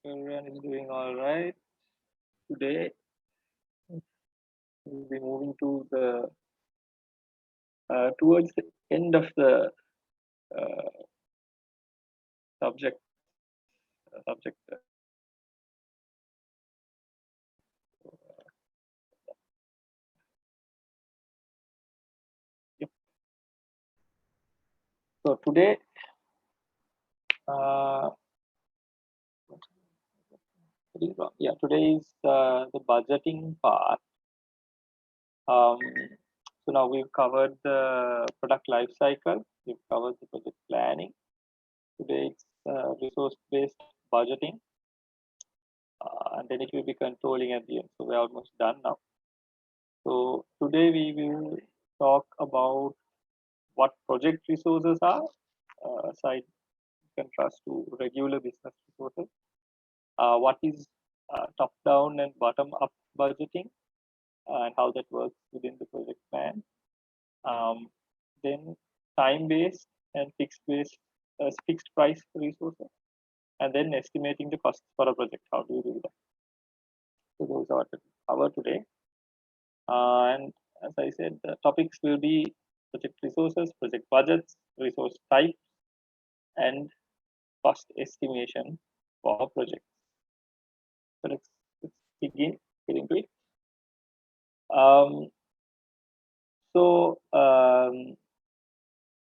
Everyone is doing all right. Today, we'll be moving to the towards the end of the uh, subject. Subject. Yep. So today, uh, today is the budgeting part. Um, so now we've covered the product life cycle. We've covered the project planning. Today it's resource-based budgeting, and then it will be controlling at the end. So we're almost done now. So today we will talk about what project resources are, aside contrast to regular business resources. What is top-down and bottom-up budgeting, and how that works within the project plan. Then time-based and fixed price resources, and then estimating the costs for a project. How do you do that? So those are what we cover today. And as I said, the topics will be project resources, project budgets, resource type, and cost estimation for projects. So let's begin get into it. So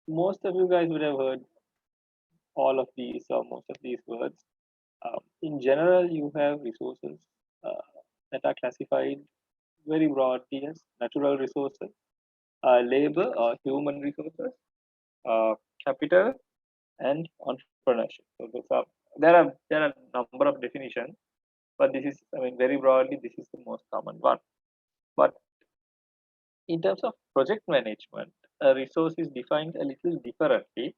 most of you guys would have heard all of these or most of these words. In general, you have resources that are classified very broadly as natural resources, labor or human resources, capital, and entrepreneurship. So there are a number of definitions, but this is, I mean, very broadly, this is the most common one. But in terms of project management, a resource is defined a little differently.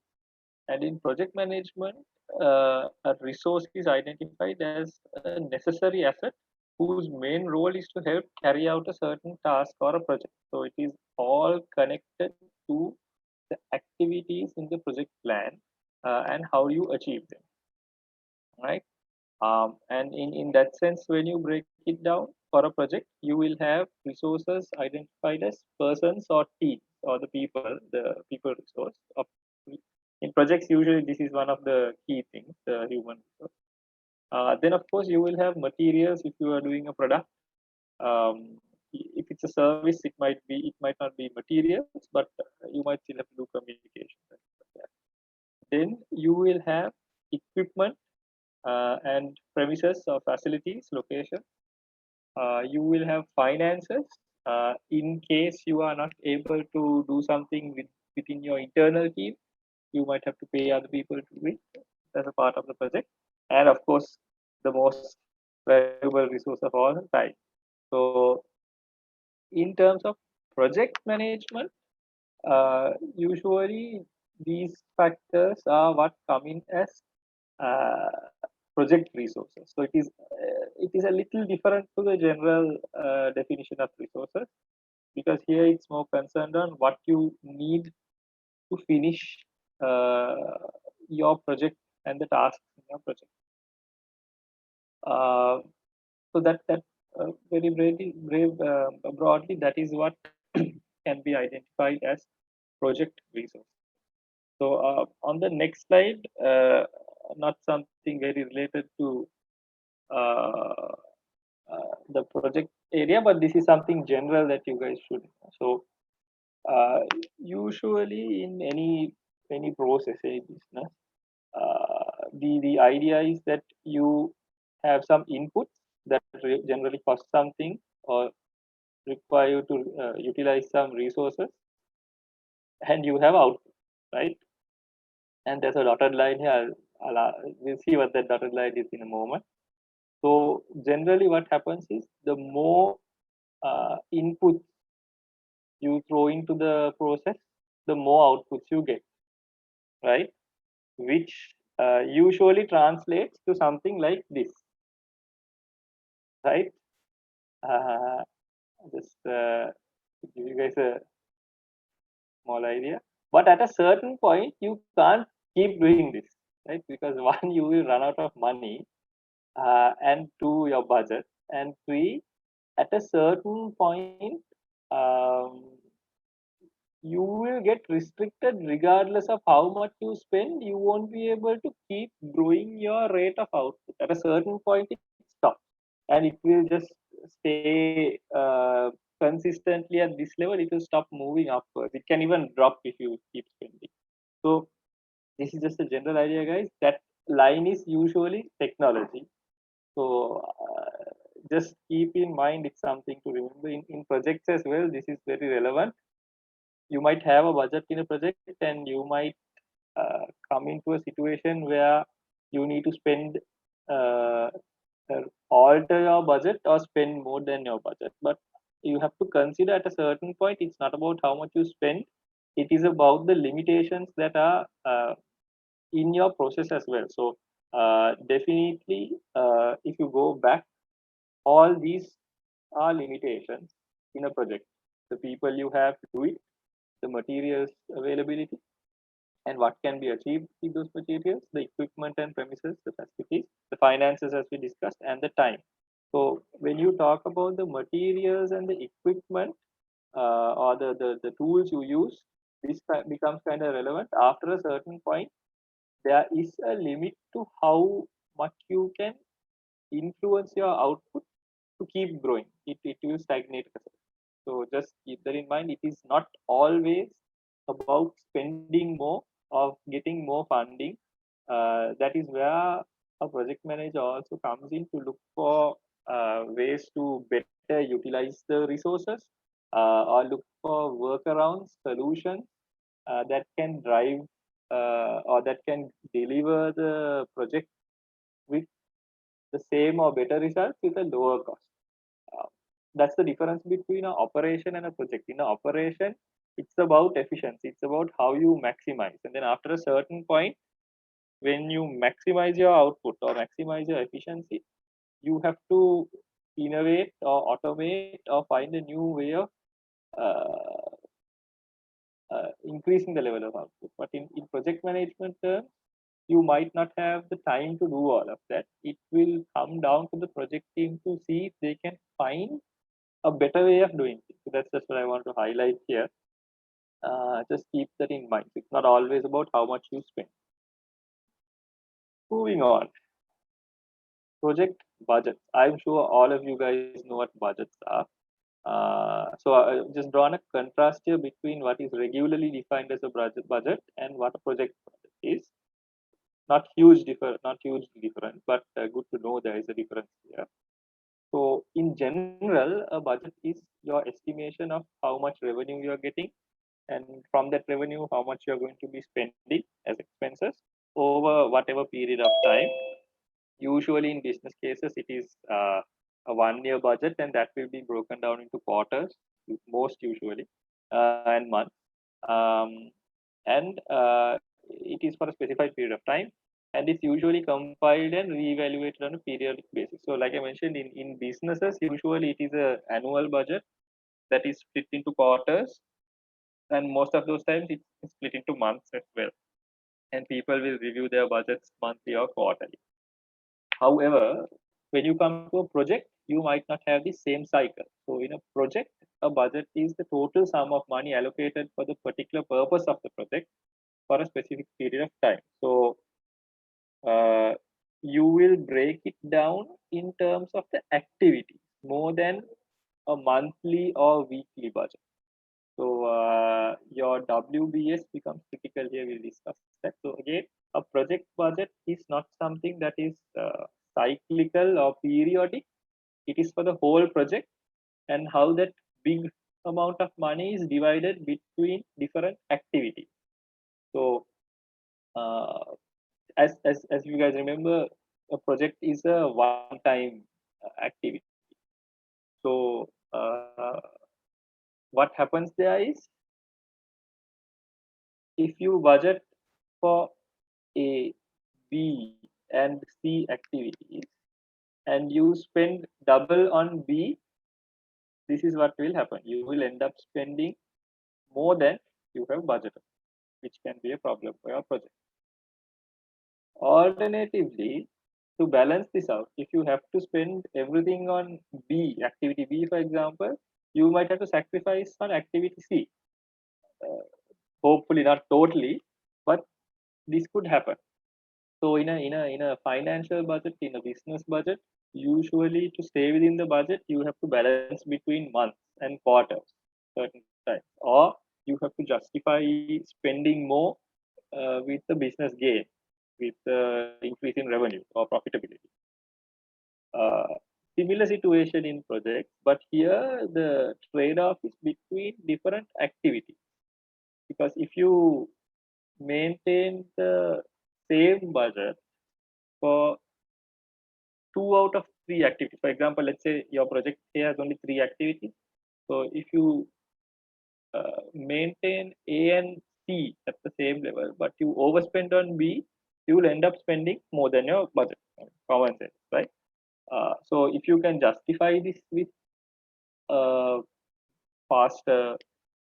And in project management, a resource is identified as a necessary asset whose main role is to help carry out a certain task or a project. So it is all connected to the activities in the project plan and how you achieve them, right? And in that sense, when you break it down for a project, you will have resources identified as persons or teams or the people resource. In projects, usually this is one of the key things, the human resource. Then, of course, you will have materials if you are doing a product. If it's a service, it might not be materials, but you might still have to do communication. Then you will have equipment and premises or facilities, location. You will have finances in case you are not able to do something within your internal team. You might have to pay other people to do it as a part of the project. And of course, the most valuable resource of all, time. So, in terms of project management, usually these factors are what come in as uh, project resources. So it is a little different to the general definition of resources, because here it's more concerned on what you need to finish uh, your project and the tasks in your project. Uh, so that very broadly, that is what can be identified as project resource. So on the next slide, not something very related to uh, the project area, but this is something general that you guys should know. So usually in any process, any business, the idea is that you have some inputs that generally cost something or require you to utilize some resources, and you have output, right? And there's a dotted line here. We'll see what that dotted line is in a moment. So generally, what happens is the more inputs you throw into the process, the more outputs you get, right? Which usually translates to something like this, right? Uh, just to give you guys a small idea. But at a certain point, you can't keep doing this, right? Because one, you will run out of money, and 2, your budget, and 3, at a certain point, um, you will get restricted regardless of how much you spend. You won't be able to keep growing your rate of output. At a certain point, it stops and it will just stay consistently at this level. It will stop moving upwards. It can even drop if you keep spending. So, this is just a general idea, guys. That line is usually technology. So, just keep in mind, it's something to remember in projects as well. This is very relevant. You might have a budget in a project and you might come into a situation where you need to spend uh, alter your budget or spend more than your budget, but you have to consider at a certain point it's not about how much you spend, it is about the limitations that are in your process as well. So definitely if you go back, all these are limitations in a project: the people you have to do it, the materials availability, and what can be achieved with those materials, the equipment and premises, the facilities, the finances as we discussed, and the time. So when you talk about the materials and the equipment or the tools you use, this becomes kind of relevant. After a certain point, there is a limit to how much you can influence your output to keep growing. It will stagnate. So just keep that in mind. It is not always about spending more or getting more funding. That is where a project manager also comes in to look for ways to better utilize the resources or look for workarounds, solutions that can drive or that can deliver the project with the same or better results with a lower cost. Uh, that's the difference between an operation and a project. In an operation, it's about efficiency. It's about how you maximize. And then after a certain point, when you maximize your output or maximize your efficiency, you have to innovate or automate or find a new way of uh, increasing the level of output. But in project management terms, you might not have the time to do all of that. It will come down to the project team to see if they can find a better way of doing it. So that's just what I want to highlight here. Just keep that in mind. It's not always about how much you spend. Moving on, project budgets. I'm sure all of you guys know what budgets are. So I just drawn a contrast here between what is regularly defined as a budget and what a project budget is. Not hugely different, but good to know there is a difference here. So in general, a budget is your estimation of how much revenue you're getting, and from that revenue, how much you're going to be spending as expenses over whatever period of time. Usually in business cases, it is a 1 year budget, and that will be broken down into quarters, most usually, and months. Um, and it is for a specified period of time, and it's usually compiled and reevaluated on a periodic basis. So, like I mentioned, in businesses, usually it is a annual budget that is split into quarters, and most of those times it's split into months as well. And people will review their budgets monthly or quarterly. However, when you come to a project, you might not have the same cycle. So in a project, a budget is the total sum of money allocated for the particular purpose of the project for a specific period of time. So uh, you will break it down in terms of the activity more than a monthly or weekly budget. So your WBS becomes critical here. We'll discuss that. So again, a project budget is not something that is cyclical or periodic. It is for the whole project, and how that big amount of money is divided between different activities. So uh, as you guys remember, a project is a one-time activity. So what happens there is, if you budget for A, B, and C activities, and you spend double on B, this is what will happen. You will end up spending more than you have budgeted, which can be a problem for your project. Alternatively, to balance this out, if you have to spend everything on B, activity B, for example, you might have to sacrifice on activity C. Uh, Hopefully not totally, but this could happen. So in a financial budget, in a business budget, usually to stay within the budget, you have to balance between months and quarters, certain times, or you have to justify spending more with the business gain, with the increase in revenue or profitability. Uh, Similar situation in projects, but here the trade-off is between different activities. Because if you maintain the same budget for 2 out of 3 activities, for example, let's say your project here has only 3 activities. So if you maintain A and C at the same level, but you overspend on B, you will end up spending more than your budget. Common sense, right? So if you can justify this with uh, faster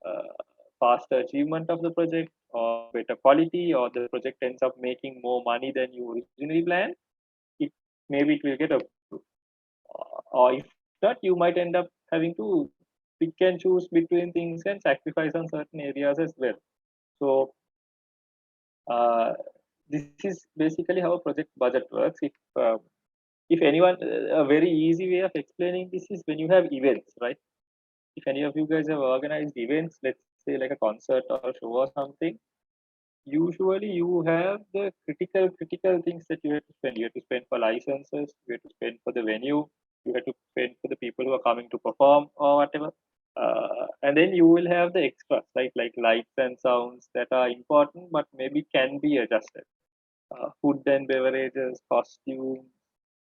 uh, faster achievement of the project or better quality, or the project ends up making more money than you originally planned, it maybe it will get approved. Or if not, you might end up having to pick and choose between things and sacrifice on certain areas as well. So uh, this is basically how a project budget works. If anyone, a very easy way of explaining this is when you have events, right? If any of you guys have organized events, let's say like a concert or a show or something, usually you have the critical things that you have to spend. You have to spend for licenses, you have to spend for the venue, you have to spend for the people who are coming to perform or whatever. And then you will have the extras, right? Like lights and sounds that are important but maybe can be adjusted. Food and beverages, costumes,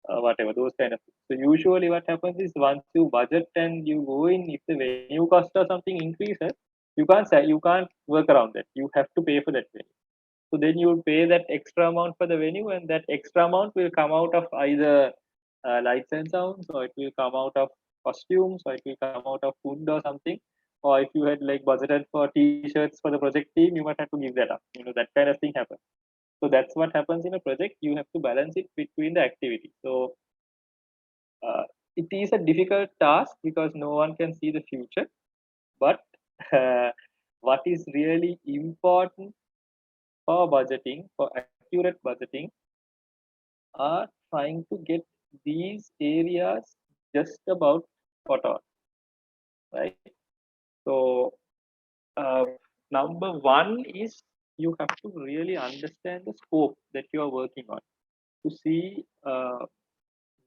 whatever, those kind of things. So usually what happens is once you budget and you go in, if the venue cost or something increases, you can't work around that. You have to pay for that venue. So then you would pay that extra amount for the venue, and that extra amount will come out of either lights and sounds, or it will come out of costumes, or it will come out of food or something. Or if you had like budgeted for t-shirts for the project team, you might have to give that up. That kind of thing happens. So that's what happens in a project. You have to balance it between the activity. So uh, it is a difficult task because no one can see the future. But what is really important for budgeting, for accurate budgeting, are trying to get these areas just about spot on, right? So, uh, number one is you have to really understand the scope that you are working on to see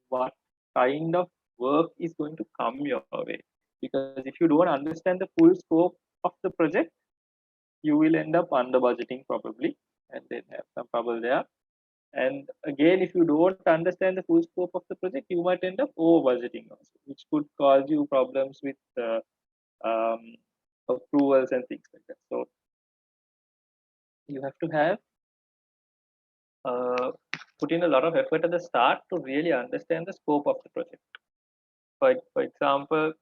what kind of work is going to come your way. Because if you don't understand the full scope of the project, you will end up under budgeting probably, and then have some trouble there. And again, if you don't understand the full scope of the project, you might end up over budgeting also, which could cause you problems with um, approvals and things like that. So you have to have uh, put in a lot of effort at the start to really understand the scope of the project. For example,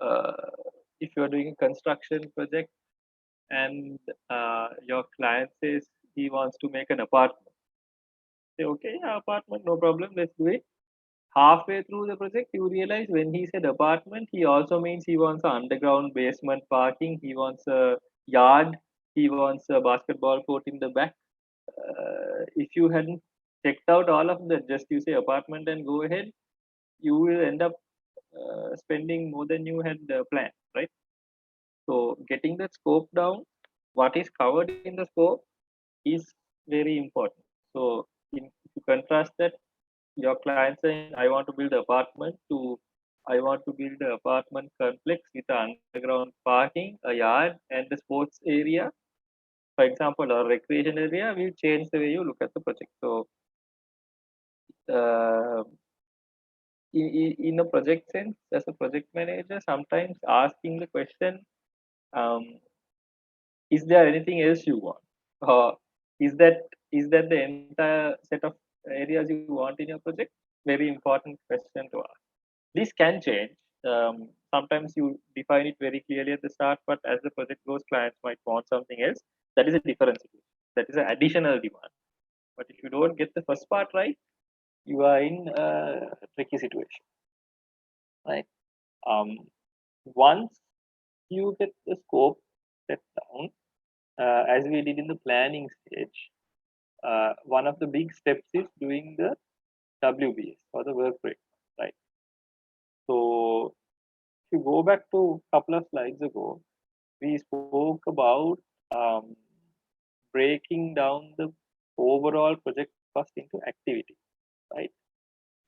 uh, if you're doing a construction project and your client says he wants to make an apartment, say, okay, yeah, apartment, no problem, let's do it. Halfway through the project, you realize when he said apartment, he also means he wants an underground basement parking, he wants a yard, he wants a basketball court in the back. If you hadn't checked out all of that, just you say apartment and go ahead, you will end up spending more than you had planned, right? So, getting that scope down, what is covered in the scope is very important. So, if you contrast that, your client saying, I want to build an apartment to I want to build an apartment complex with an underground parking, a yard, and a sports area, for example, or recreation area, will change the way you look at the project. So, uh, in a project sense, as a project manager, sometimes asking the question, um, is there anything else you want? Or is that the entire set of areas you want in your project? Very important question to ask. This can change. Sometimes you define it very clearly at the start, but as the project goes, clients might want something else. That is a different situation. That is an additional demand. But if you don't get the first part right, you are in a tricky situation, right? Um, Once you get the scope set down, as we did in the planning stage, one of the big steps is doing the WBS or the work break, right? So if you go back to a couple of slides ago, we spoke about um, breaking down the overall project cost into activity, right?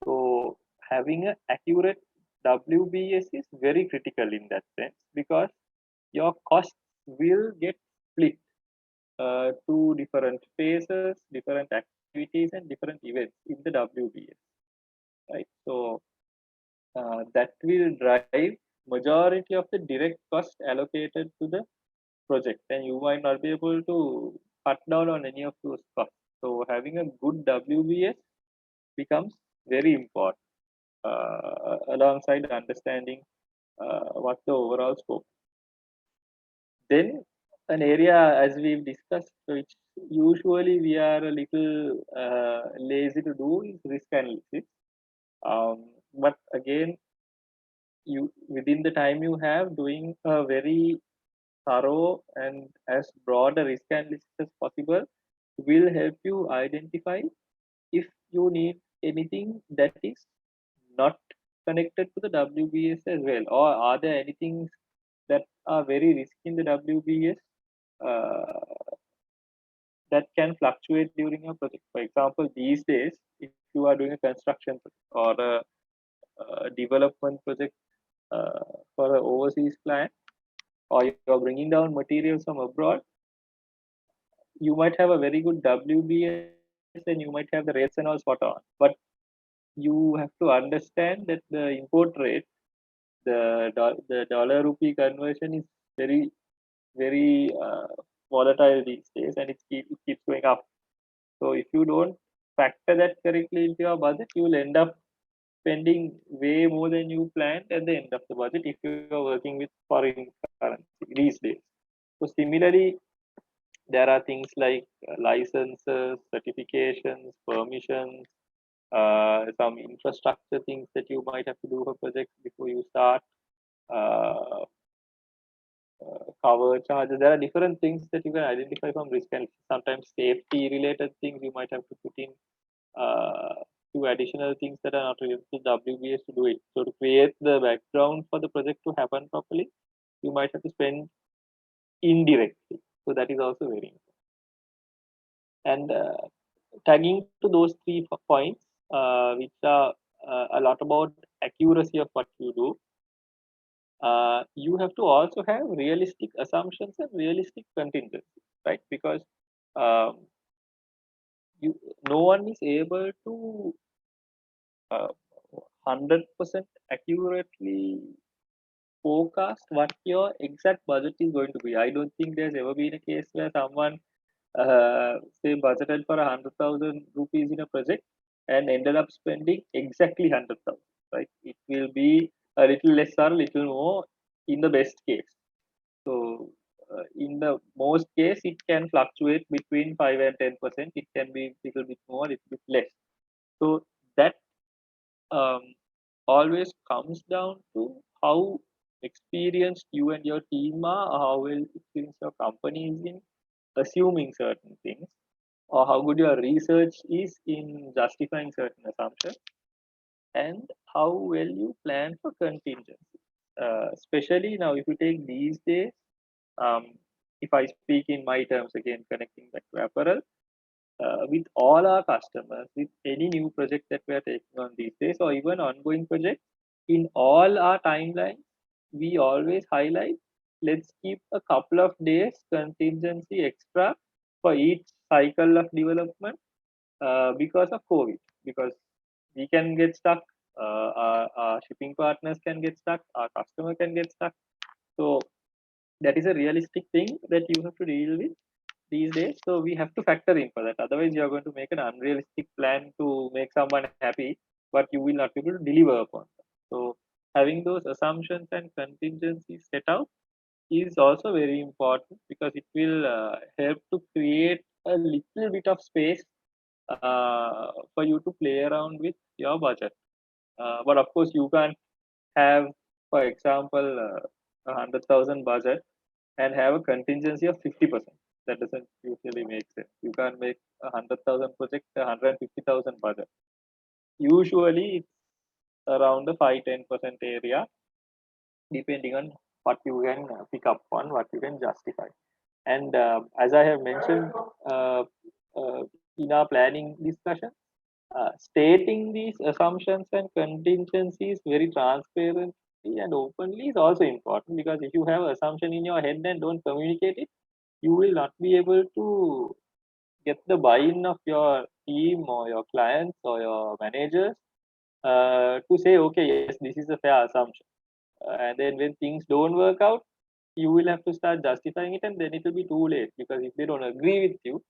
So having an accurate WBS is very critical in that sense because your costs will get split to different phases, different activities, and different events in the WBS, right? So that will drive majority of the direct cost allocated to the project, and you might not be able to cut down on any of those costs. So having a good WBS becomes very important alongside understanding what the overall scope. Then an area as we've discussed, which usually we are a little lazy to do, is risk analysis. But again, you within the time you have, doing a very thorough and as broad a risk analysis as possible will help you identify if you need anything that is not connected to the WBS as well, or are there anything that are very risky in the WBS uh, that can fluctuate during your project. For example, these days, if you are doing a construction project or a development project for an overseas client, or you're bringing down materials from abroad, you might have a very good WBS and you might have the rates and all spot on. But you have to understand that the import rate, the dollar rupee conversion is very volatile these days, and it keeps going up. So if you don't factor that correctly into your budget, you will end up spending way more than you planned at the end of the budget if you are working with foreign currency these days. So similarly, there are things like licenses, certifications, permissions, some infrastructure things that you might have to do for projects before you start. Uh, Cover charges. There are different things that you can identify from risk and sometimes safety related things you might have to put in few additional things that are not related to WBS to do it. So to create the background for the project to happen properly, you might have to spend indirectly. So that is also very important. And tagging to those three points, which are a lot about accuracy of what you do, you have to also have realistic assumptions and realistic contingencies, right? Because um, no one is able to 100% accurately forecast what your exact budget is going to be. I don't think there's ever been a case where someone say budgeted for 100,000 rupees in a project and ended up spending exactly 100,000. Right? It will be a little less or a little more in the best case. So in the most case, it can fluctuate between 5 and 10%. It can be a little bit more, a little bit less. So that um, always comes down to how experienced you and your team are, or how well experienced your company is in assuming certain things, or how good your research is in justifying certain assumptions, and how well you plan for contingency. Especially now, if you take these days, um, if I speak in my terms again, connecting back to apparel, with all our customers, with any new project that we are taking on these days, or even ongoing projects, in all our timelines, we always highlight let's keep a couple of days contingency extra for each cycle of development because of COVID. Because we can get stuck, our shipping partners can get stuck, our customer can get stuck. So that is a realistic thing that you have to deal with these days. So we have to factor in for that. Otherwise, you are going to make an unrealistic plan to make someone happy, but you will not be able to deliver upon that. So having those assumptions and contingencies set out is also very important because it will help to create a little bit of space for you to play around with your budget. But of course, you can't have, for example, 100,000 budget and have a contingency of 50%. That doesn't usually make sense. You can't make 100,000 project 150,000 budget. Usually, it's around the 5-10% area, depending on what you can pick up on, what you can justify. And as I have mentioned uh, in our planning discussion, stating these assumptions and contingencies very transparently and openly is also important, because if you have assumption in your head and don't communicate it, you will not be able to get the buy-in of your team or your clients or your managers to say, okay, yes, this is a fair assumption. And then when things don't work out, you will have to start justifying it, and then it will be too late, because if they don't agree with you,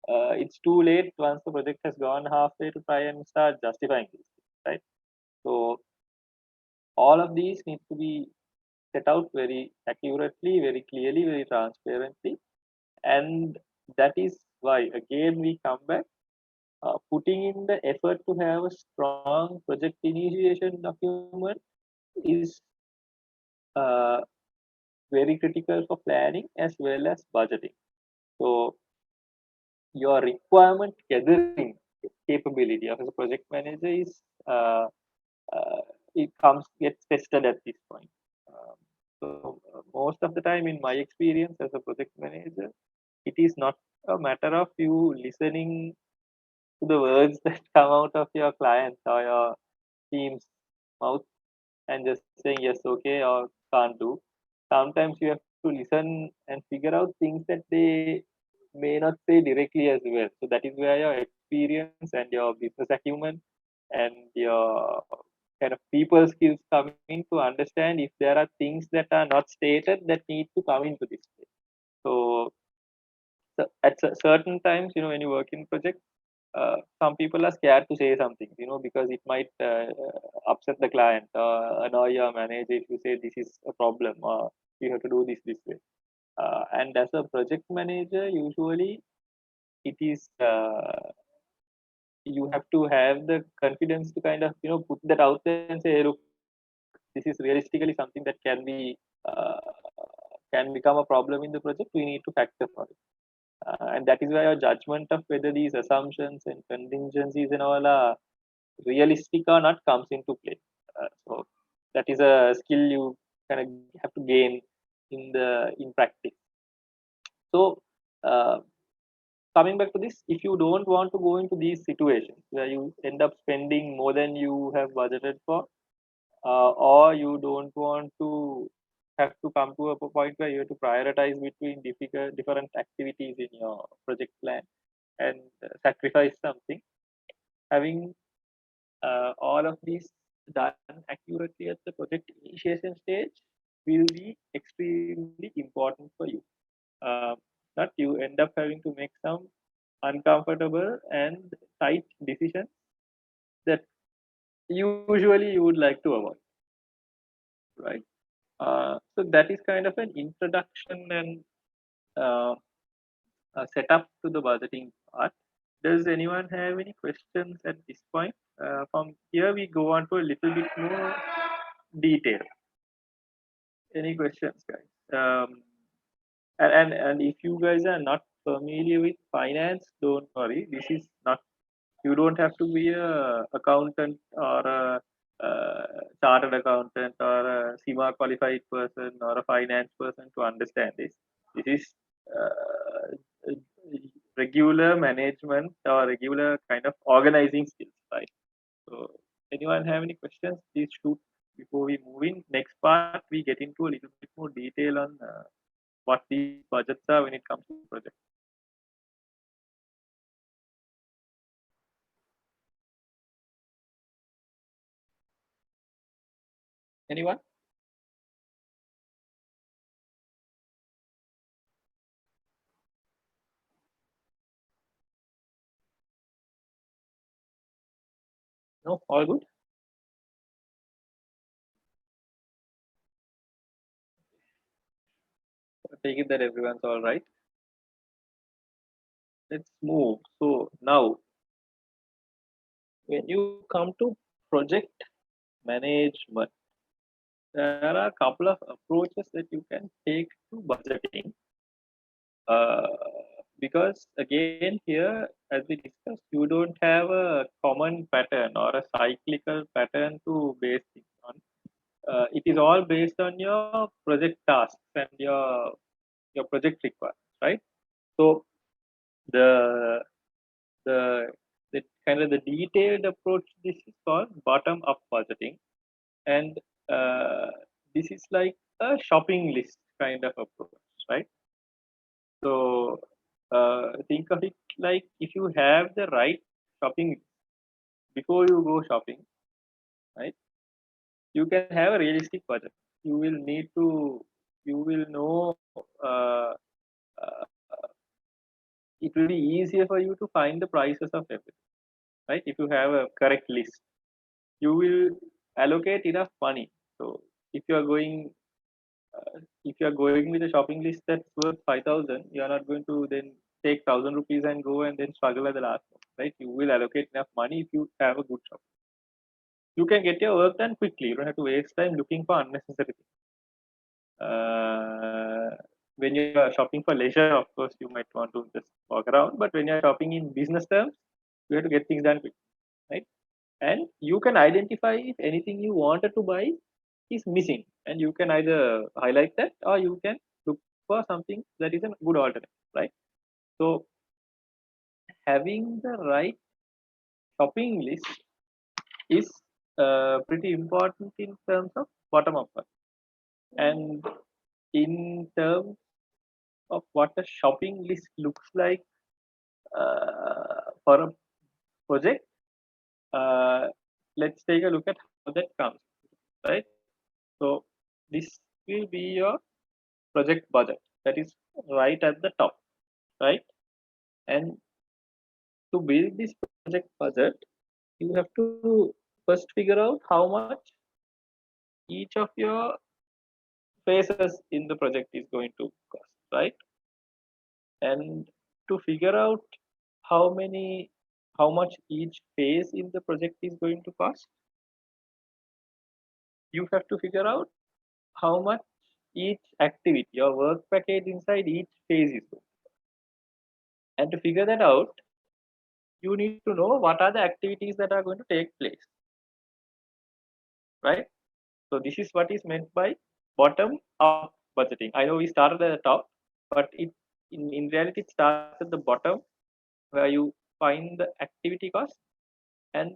it's too late once the project has gone halfway to try and start justifying this, right? So all of these need to be set out very accurately, very clearly, very transparently, and that is why again we come back, putting in the effort to have a strong project initiation document is uh, very critical for planning as well as budgeting. So your requirement gathering capability as a project manager is uh, it comes gets tested at this point. Most of the time, in my experience as a project manager, it is not a matter of you listening to the words that come out of your clients or your team's mouth and just saying yes, okay, or can't do. Sometimes you have to listen and figure out things that they may not say directly as well. So that is where your experience and your business acumen and your kind of people skills come in to understand if there are things that are not stated that need to come into this place. So, at certain times, when you work in projects, some people are scared to say something, because it might upset the client or annoy your manager if you say this is a problem or you have to do this way. And as a project manager, usually it is you have to have the confidence to kind of put that out there and say, hey, look, this is realistically something that uh, can become a problem in the project. We need to factor for it. And that is why your judgment of whether these assumptions and contingencies and all are realistic or not comes into play. So that is a skill you kind of have to gain in practice. So uh, coming back to this, if you don't want to go into these situations where you end up spending more than you have budgeted for, or you don't want to have to come to a point where you have to prioritize between different activities in your project plan and sacrifice something, having all of these done accurately at the project initiation stage will be extremely important for you. That you end up having to make some uncomfortable and tight decisions that usually you would like to avoid, right? So that is kind of an introduction and uh, a setup to the budgeting part. Does anyone have any questions at this point? From here, we go on to a little bit more detail. Any questions, guys? And if you guys are not familiar with finance, don't worry. This is not, you don't have to be a accountant or a chartered accountant or a CIMA qualified person or a finance person to understand this. This is regular management or regular kind of organizing skills, right? So, anyone have any questions? Please shoot before we move in. Next part, we get into a little bit more detail on what these budgets are when it comes to projects. Anyone? No, all good. I take it that everyone's all right. Let's move. So now when you come to project management, there are a couple of approaches that you can take to budgeting. Uh, because again, here, as we discussed, you don't have a common pattern or a cyclical pattern to base things on. It is all based on your project tasks and your project requirements, right? So the the the kind of the detailed approach to this is called bottom up budgeting, and uh, this is like a shopping list kind of approach, right? So think of it like if you have the right shopping list before you go shopping, right? You can have a realistic budget. You will need to, you will know. Uh, it will be easier for you to find the prices of everything, right? If you have a correct list, you will allocate enough money. So if you are going, if you are going with a shopping list that's worth 5,000, you are not going to then take 1,000 rupees and go and then struggle at the last moment, right? You will allocate enough money if you have a good shop. You can get your work done quickly. You don't have to waste time looking for unnecessary things. When you are shopping for leisure, of course, you might want to just walk around. But when you are shopping in business terms, you have to get things done quick, right? And you can identify if anything you wanted to buy is missing, and you can either highlight that or you can look for something that is a good alternative, right? So having the right shopping list is pretty important in terms of bottom up. And in terms of what a shopping list looks like for a project, uh, let's take a look at how that comes, right? So this will be your project budget that is right at the top, right? And to build this project budget, you have to first figure out how much each of your phases in the project is going to cost, right? And to figure out how many, how much each phase in the project is going to cost, you have to figure out how much each activity, your work package inside each phase is going. And to figure that out, you need to know what are the activities that are going to take place, right? So this is what is meant by bottom up budgeting. I know we started at the top, but in reality it starts at the bottom where you find the activity cost and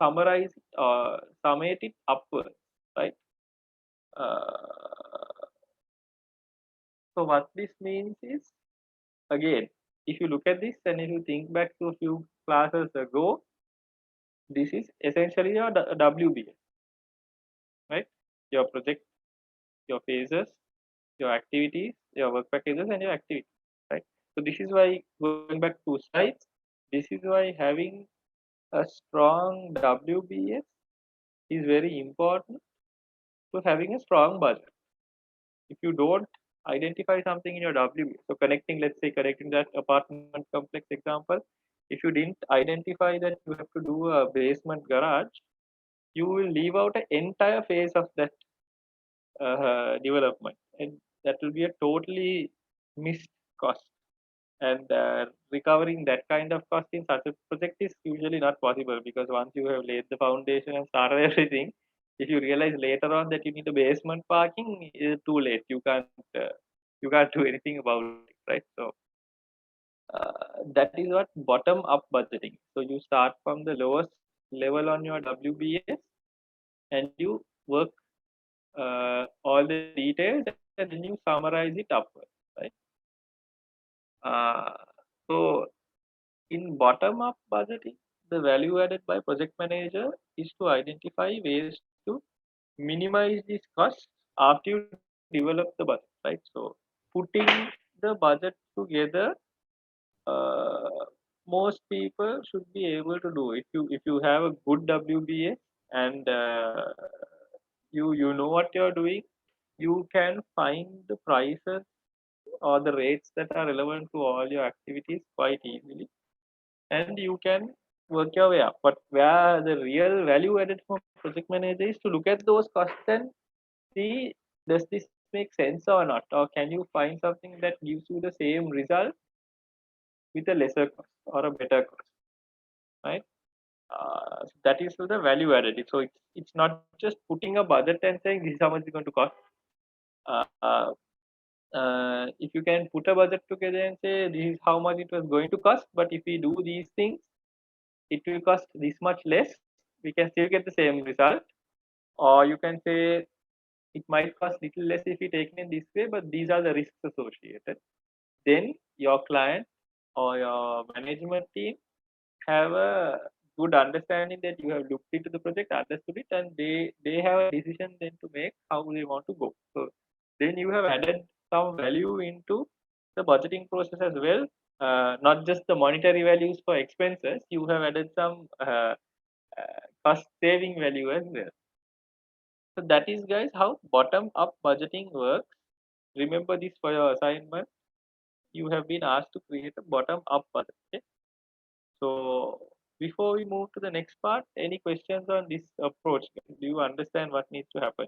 summarize it or summate it upwards, right? Uh, so what this means is, again, if you look at this and if you think back to a few classes ago, this is essentially your WBS, right? Your project, your phases, your activities, your work packages, and your activities, right? So this is why, going back to slides, this is why having a strong WBS is very important to having a strong budget. If you don't identify something in your WBS, so connecting, let's say connecting that apartment complex example, if you didn't identify that you have to do a basement garage, you will leave out an entire phase of that development, and that will be a totally missed cost. And recovering that kind of cost in such a project is usually not possible, because once you have laid the foundation and started everything, if you realize later on that you need a basement parking, it's too late. You can't do anything about it, right? So that is what bottom up budgeting. So you start from the lowest level on your WBS and you work all the details and then you summarize it upwards, right? Uh, so in bottom up budgeting, the value added by project manager is to identify ways to minimize these costs after you develop the budget, right? So putting the budget together, uh, most people should be able to do. If you have a good WBA and you know what you're doing, you can find the prices or the rates that are relevant to all your activities quite easily, and you can work your way up. But where the real value added for project manager is to look at those costs and see, does this make sense or not, or can you find something that gives you the same result with a lesser cost or a better cost, right? So that is the value added. So it's not just putting a budget and saying this is how much it's going to cost. Uh, uh, if you can put a budget together and say this is how much it was going to cost, but if we do these things, it will cost this much less. We can still get the same result. Or you can say it might cost little less if we take it in this way, but these are the risks associated. Then your client or your management team have a good understanding that you have looked into the project, understood it, and they have a decision then to make how they want to go. So then you have added some value into the budgeting process as well. Not just the monetary values for expenses, you have added some cost saving value as well. So that is, guys, how bottom up budgeting works. Remember this for your assignment. You have been asked to create a bottom up budget. Okay? So before we move to the next part, any questions on this approach? Do you understand what needs to happen?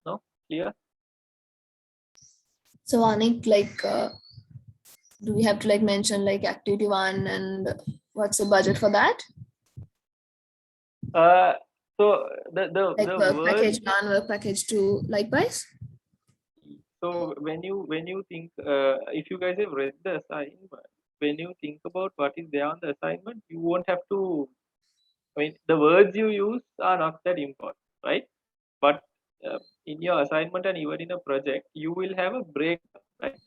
No? Clear? So Anik, like, do we have to like mention like activity 1 and what's the budget for that? So the Like the work word. package 1, work package 2, likewise? So when you think, if you guys have read the assignment, when you think about what is there on the assignment, you won't have to. I mean, the words you use are not that important, right? But in your assignment and even in a project, you will have a breakdown, right?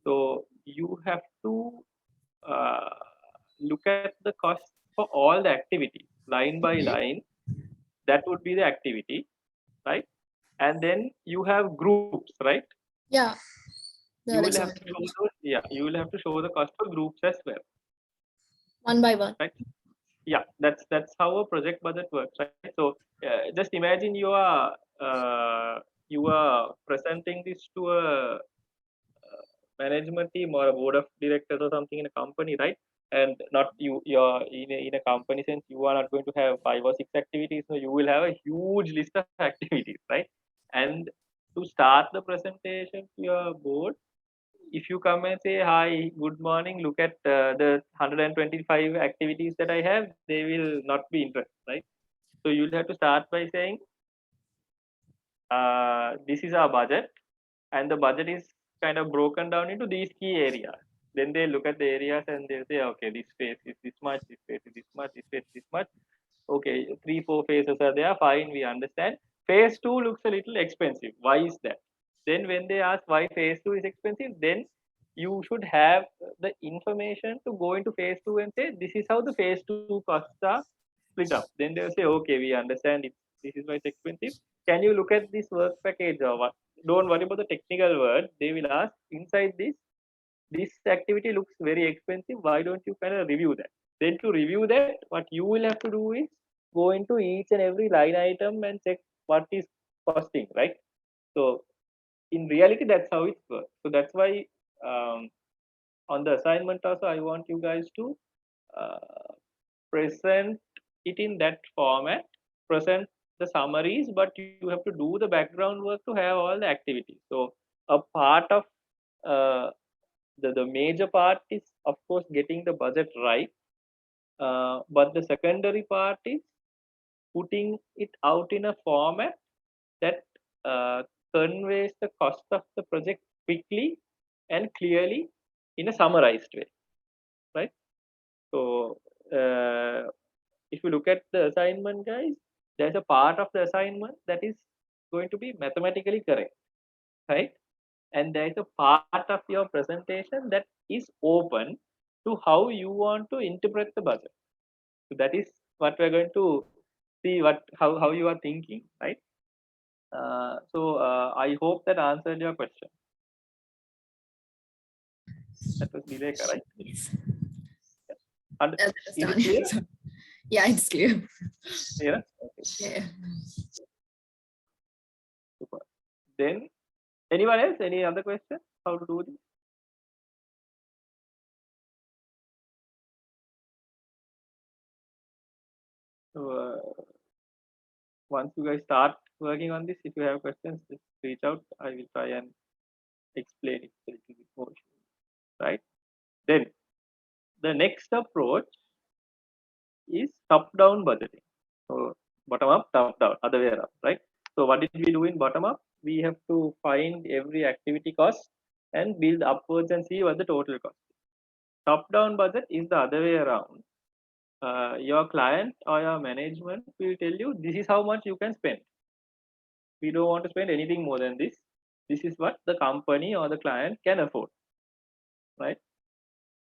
So you have to uh, look at the cost for all the activities line by line. That would be the activity, right? And then you have groups, right? Yeah. You will have to show those. Yeah, you will have to show the cost for groups as well. One by one. Right. Yeah, that's how a project budget works, right? So just imagine you are presenting this to a management team or a board of directors or something in a company, right? And not you're in a company sense, you are not going to have 5 or 6 activities, so you will have a huge list of activities, right? And to start the presentation to your board, if you come and say, hi, good morning, look at the 125 activities that I have, they will not be interested, right? So you'll have to start by saying, this is our budget, and the budget is kind of broken down into these key areas. Then they look at the areas and they say, okay, this phase is this much, this phase is this much, this phase is this much. Okay, 3-4 phases are there, fine, we understand. Phase 2 looks a little expensive. Why is that? Then when they ask why phase 2 is expensive, then you should have the information to go into phase 2 and say, this is how the phase 2 costs are split up. Then they'll say, okay, we understand it. This is why it's expensive. Can you look at this work package or what? Don't worry about the technical word. They will ask, inside this activity looks very expensive. Why don't you kind of review that? Then to review that, what you will have to do is go into each and every line item and check what is costing, right? So in reality, that's how it works. So that's why on the assignment also, I want you guys to uh, present it in that format, present the summaries, but you have to do the background work to have all the activities. So a part of the major part is, of course, getting the budget right, but the secondary part is putting it out in a format that uh, conveys the cost of the project quickly and clearly in a summarized way, right? So if you look at the assignment, guys, there's a part of the assignment that is going to be mathematically correct, right? And there is a part of your presentation that is open to how you want to interpret the budget. So that is what we're going to see, how you are thinking, right? So I hope that answered your question. That was Dileka, right? Yes. And is it clear? Yeah, it's clear. Yeah. Yeah. Then anyone else? Any other question? How to do this? So once you guys start working on this, if you have questions, just reach out. I will try and explain it a little bit more. Right? Then the next approach is top-down budgeting. So bottom up, top down, other way around, right? So what did we do in bottom up? We have to find every activity cost and build upwards and see what the total cost is. Top-down budget is the other way around. Your client or your management will tell you this is how much you can spend. We don't want to spend anything more than this. This is what the company or the client can afford, right?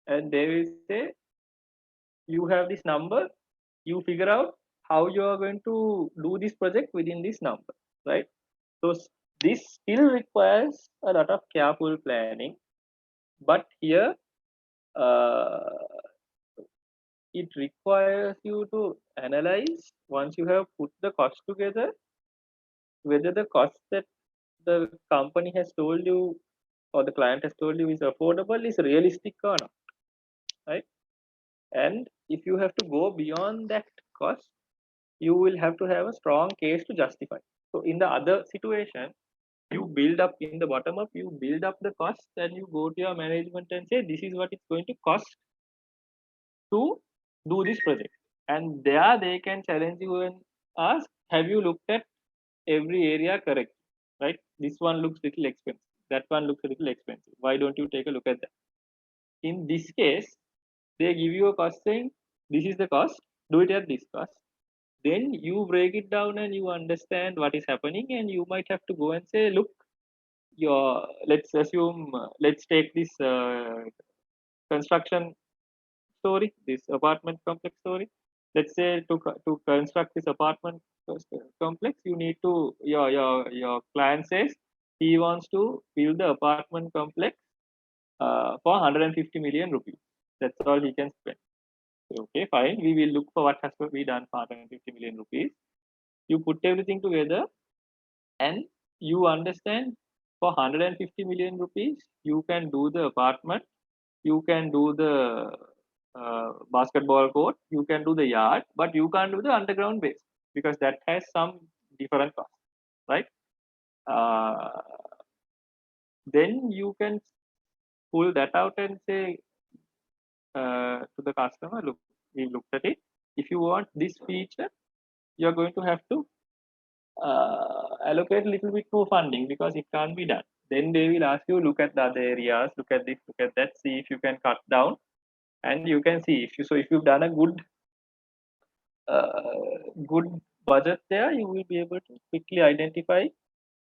And they will say, you have this number, you figure out how you are going to do this project within this number, right? So this still requires a lot of careful planning, but here uh, it requires you to analyze once you have put the cost together, whether the cost that the company has told you or the client has told you is affordable, is realistic or not, right? And if you have to go beyond that cost, you will have to have a strong case to justify. So in the other situation, you build up in the bottom up, you build up the cost and you go to your management and say, this is what it's going to cost to do this project. And there they can challenge you and ask, have you looked at every area correct? Right? This one looks little expensive. That one looks a little expensive. Why don't you take a look at that? In this case, they give you a cost saying, this is the cost, do it at this cost. Then you break it down and you understand what is happening, and you might have to go and say, look, your let's assume let's take this construction story, this apartment complex story. Let's say to construct this apartment complex, you need to your client says he wants to build the apartment complex for 150 million rupees. That's all he can spend. Okay, fine. We will look for what has to be done for 150 million rupees. You put everything together and you understand for 150 million rupees, you can do the apartment, you can do the basketball court, you can do the yard, but you can't do the underground base because that has some different cost, right? Uh, then you can pull that out and say to the customer, look, we looked at it. If you want this feature, you're going to have to allocate a little bit more funding because it can't be done. Then they will ask you, look at the other areas, look at this, look at that, see if you can cut down, and you can see if you've done a good budget there, you will be able to quickly identify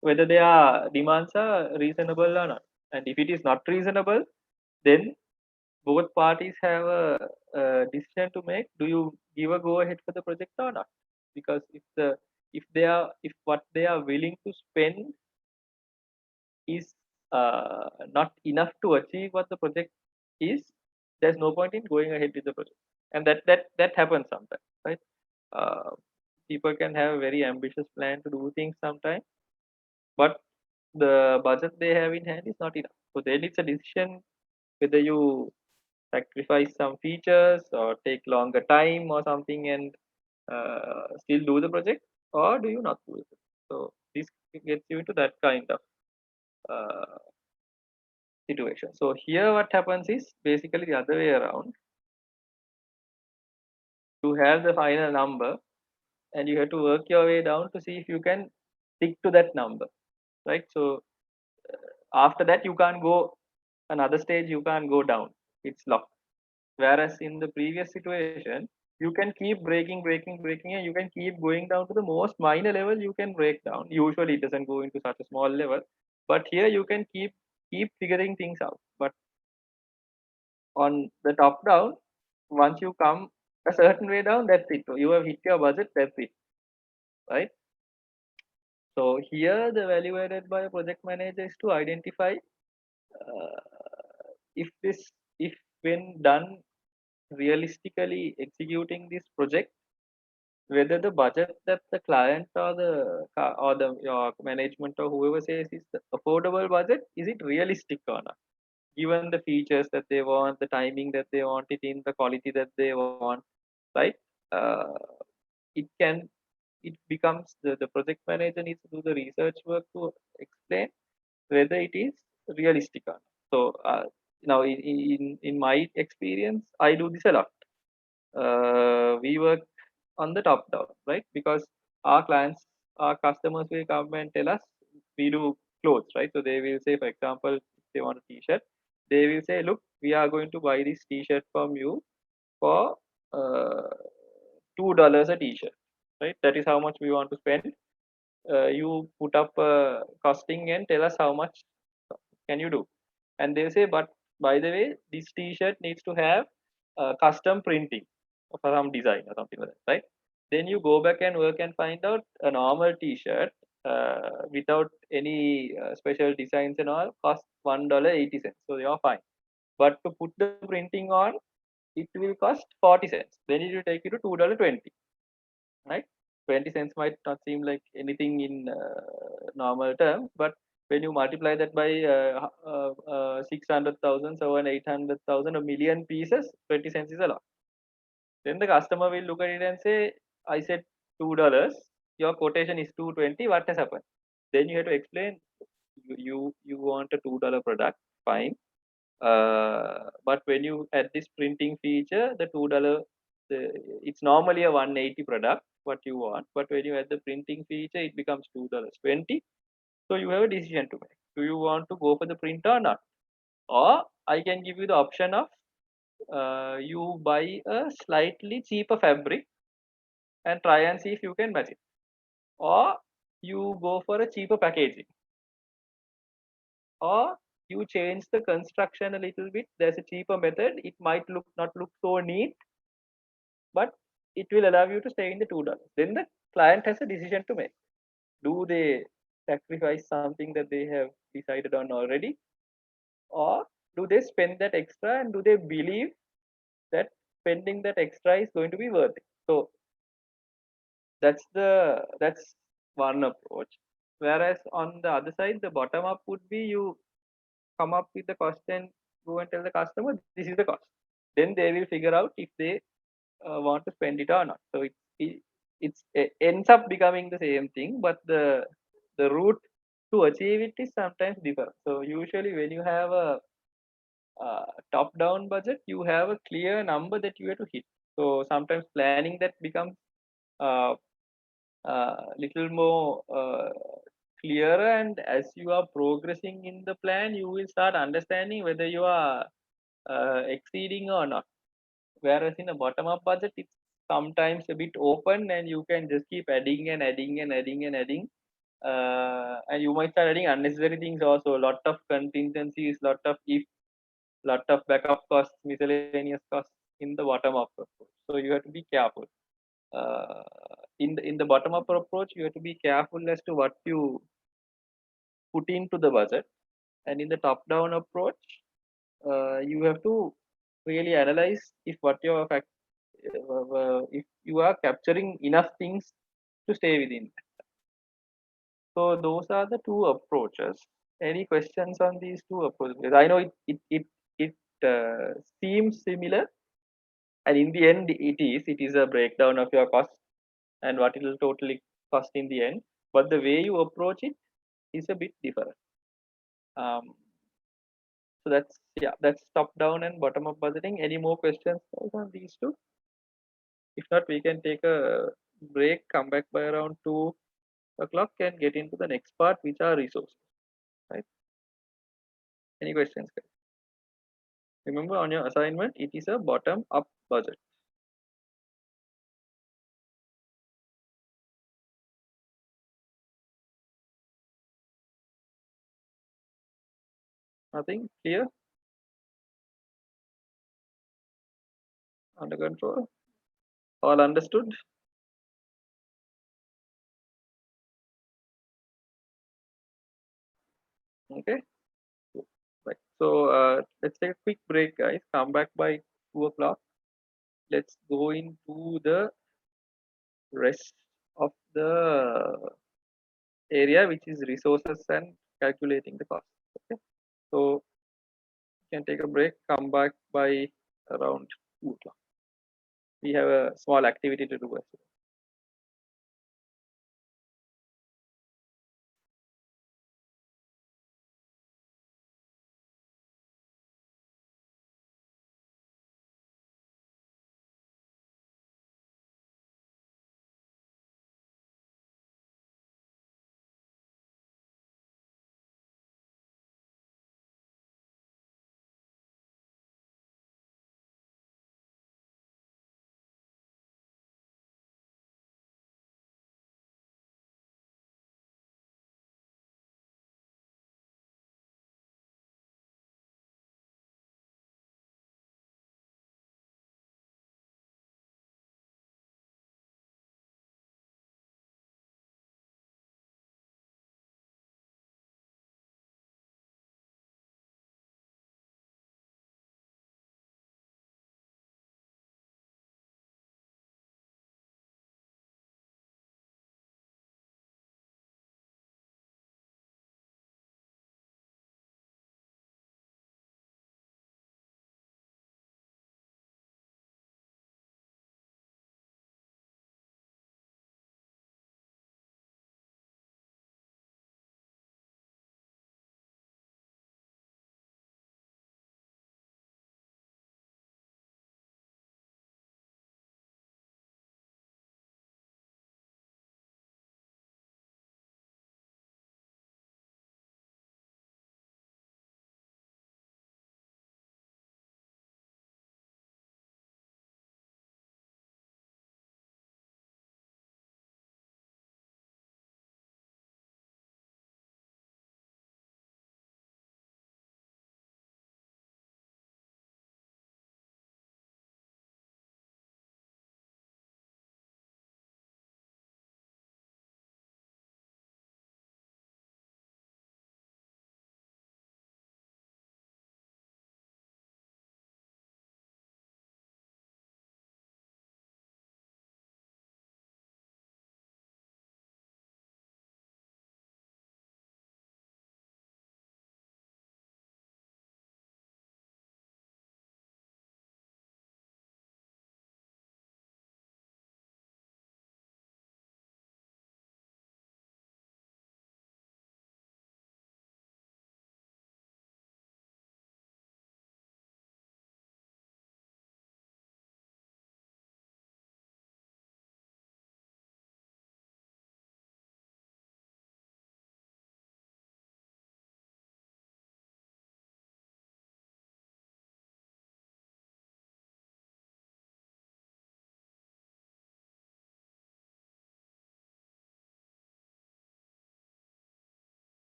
whether their demands are reasonable or not. And if it is not reasonable, then both parties have a decision to make. Do you give a go ahead for the project or not? Because if what they are willing to spend is not enough to achieve what the project is, there's no point in going ahead with the project. And that happens sometimes, right? uh, People can have a very ambitious plan to do things sometimes, but the budget they have in hand is not enough. So then it's a decision whether you sacrifice some features or take longer time or something and still do the project, or do you not do it. So this gets you into that kind of uh, situation. So here what happens is basically the other way around. You have the final number and you have to work your way down to see if you can stick to that number, right? So after that you can't go another stage, you can't go down, it's locked. Whereas in the previous situation, you can keep breaking, and you can keep going down to the most minor level you can break down. Usually it doesn't go into such a small level, but here you can keep figuring things out. But on the top down, once you come a certain way down, that's it. So you have hit your budget, that's it, right? So here the value added by a project manager is to identify uh, if this if when done realistically executing this project, whether the budget that the client or the your management or whoever says is the affordable budget, is it realistic or not? Given the features that they want, the timing that they want it in, the quality that they want, right? Uh, it can it becomes the project manager needs to do the research work to explain whether it is realistic or not. So now in my experience, I do this a lot. We work on the top down, right? Because our clients, our customers will come and tell us we do clothes, right? So they will say, for example, if they want a t-shirt, they will say, look, we are going to buy this t-shirt from you for $2 a t-shirt, right? That is how much we want to spend. You put up costing and tell us how much can you do, and they say, but by the way, this t-shirt needs to have custom printing for some design or something like that, right? Then you go back and work and find out a normal t-shirt without any special designs and all cost $1.80, so you're fine. But to put the printing on, it will cost 40 cents. Then it will take you to $2.20, right? 20 cents might not seem like anything in normal terms, but when you multiply that by 600,000, 800,000, a million pieces, 20 cents is a lot. Then the customer will look at it and say, I said $2, your quotation is 220, what has happened? Then you have to explain, you want a $2 product, fine. But when you add this printing feature, the $2, it's normally a 180 product what you want, but when you add the printing feature, it becomes $2.20. So you have a decision to make. Do you want to go for the print or not? Or I can give you the option of you buy a slightly cheaper fabric and try and see if you can match it, or you go for a cheaper packaging, or you change the construction a little bit. There's a cheaper method. It might not look so neat, but it will allow you to stay in the $2. Then the client has a decision to make. Do they sacrifice something that they have decided on already, or do they spend that extra, and do they believe that spending that extra is going to be worth it? So that's one approach. Whereas on the other side, the bottom up would be you come up with the cost and go and tell the customer this is the cost. Then they will figure out if they want to spend it or not. So it ends up becoming the same thing, but the route to achieve it is sometimes different. So usually when you have a top down budget, you have a clear number that you have to hit. So sometimes planning that becomes uh, little more clearer, and as you are progressing in the plan, you will start understanding whether you are exceeding or not. Whereas in a bottom up budget, it's sometimes a bit open, and you can just keep adding and adding and adding and adding, and you might start adding unnecessary things also. A lot of contingencies, lot of if, lot of backup costs, miscellaneous costs in the bottom up approach. So you have to be careful. uh, in the bottom up approach, you have to be careful as to what you put into the budget, and in the top down approach, you have to really analyze if what your if you are capturing enough things to stay within. So those are the two approaches. Any questions on these two approaches? I know it seems similar, and in the end it is a breakdown of your cost and what it will totally cost in the end, but the way you approach it is a bit different. um, so that's top down and bottom up budgeting. Any more questions on these two? If not, we can take a break, come back by around 2 o'clock and get into the next part, which are resources, right? Any questions, guys? Remember, on your assignment it is a bottom up budget. Nothing clear? Under control? All understood? Okay. Right. So let's take a quick break, guys. Come back by 2 o'clock. Let's go into the rest of the area, which is resources and calculating the cost. Okay, so you can take a break, come back by around 2 o'clock. We have a small activity to do as well.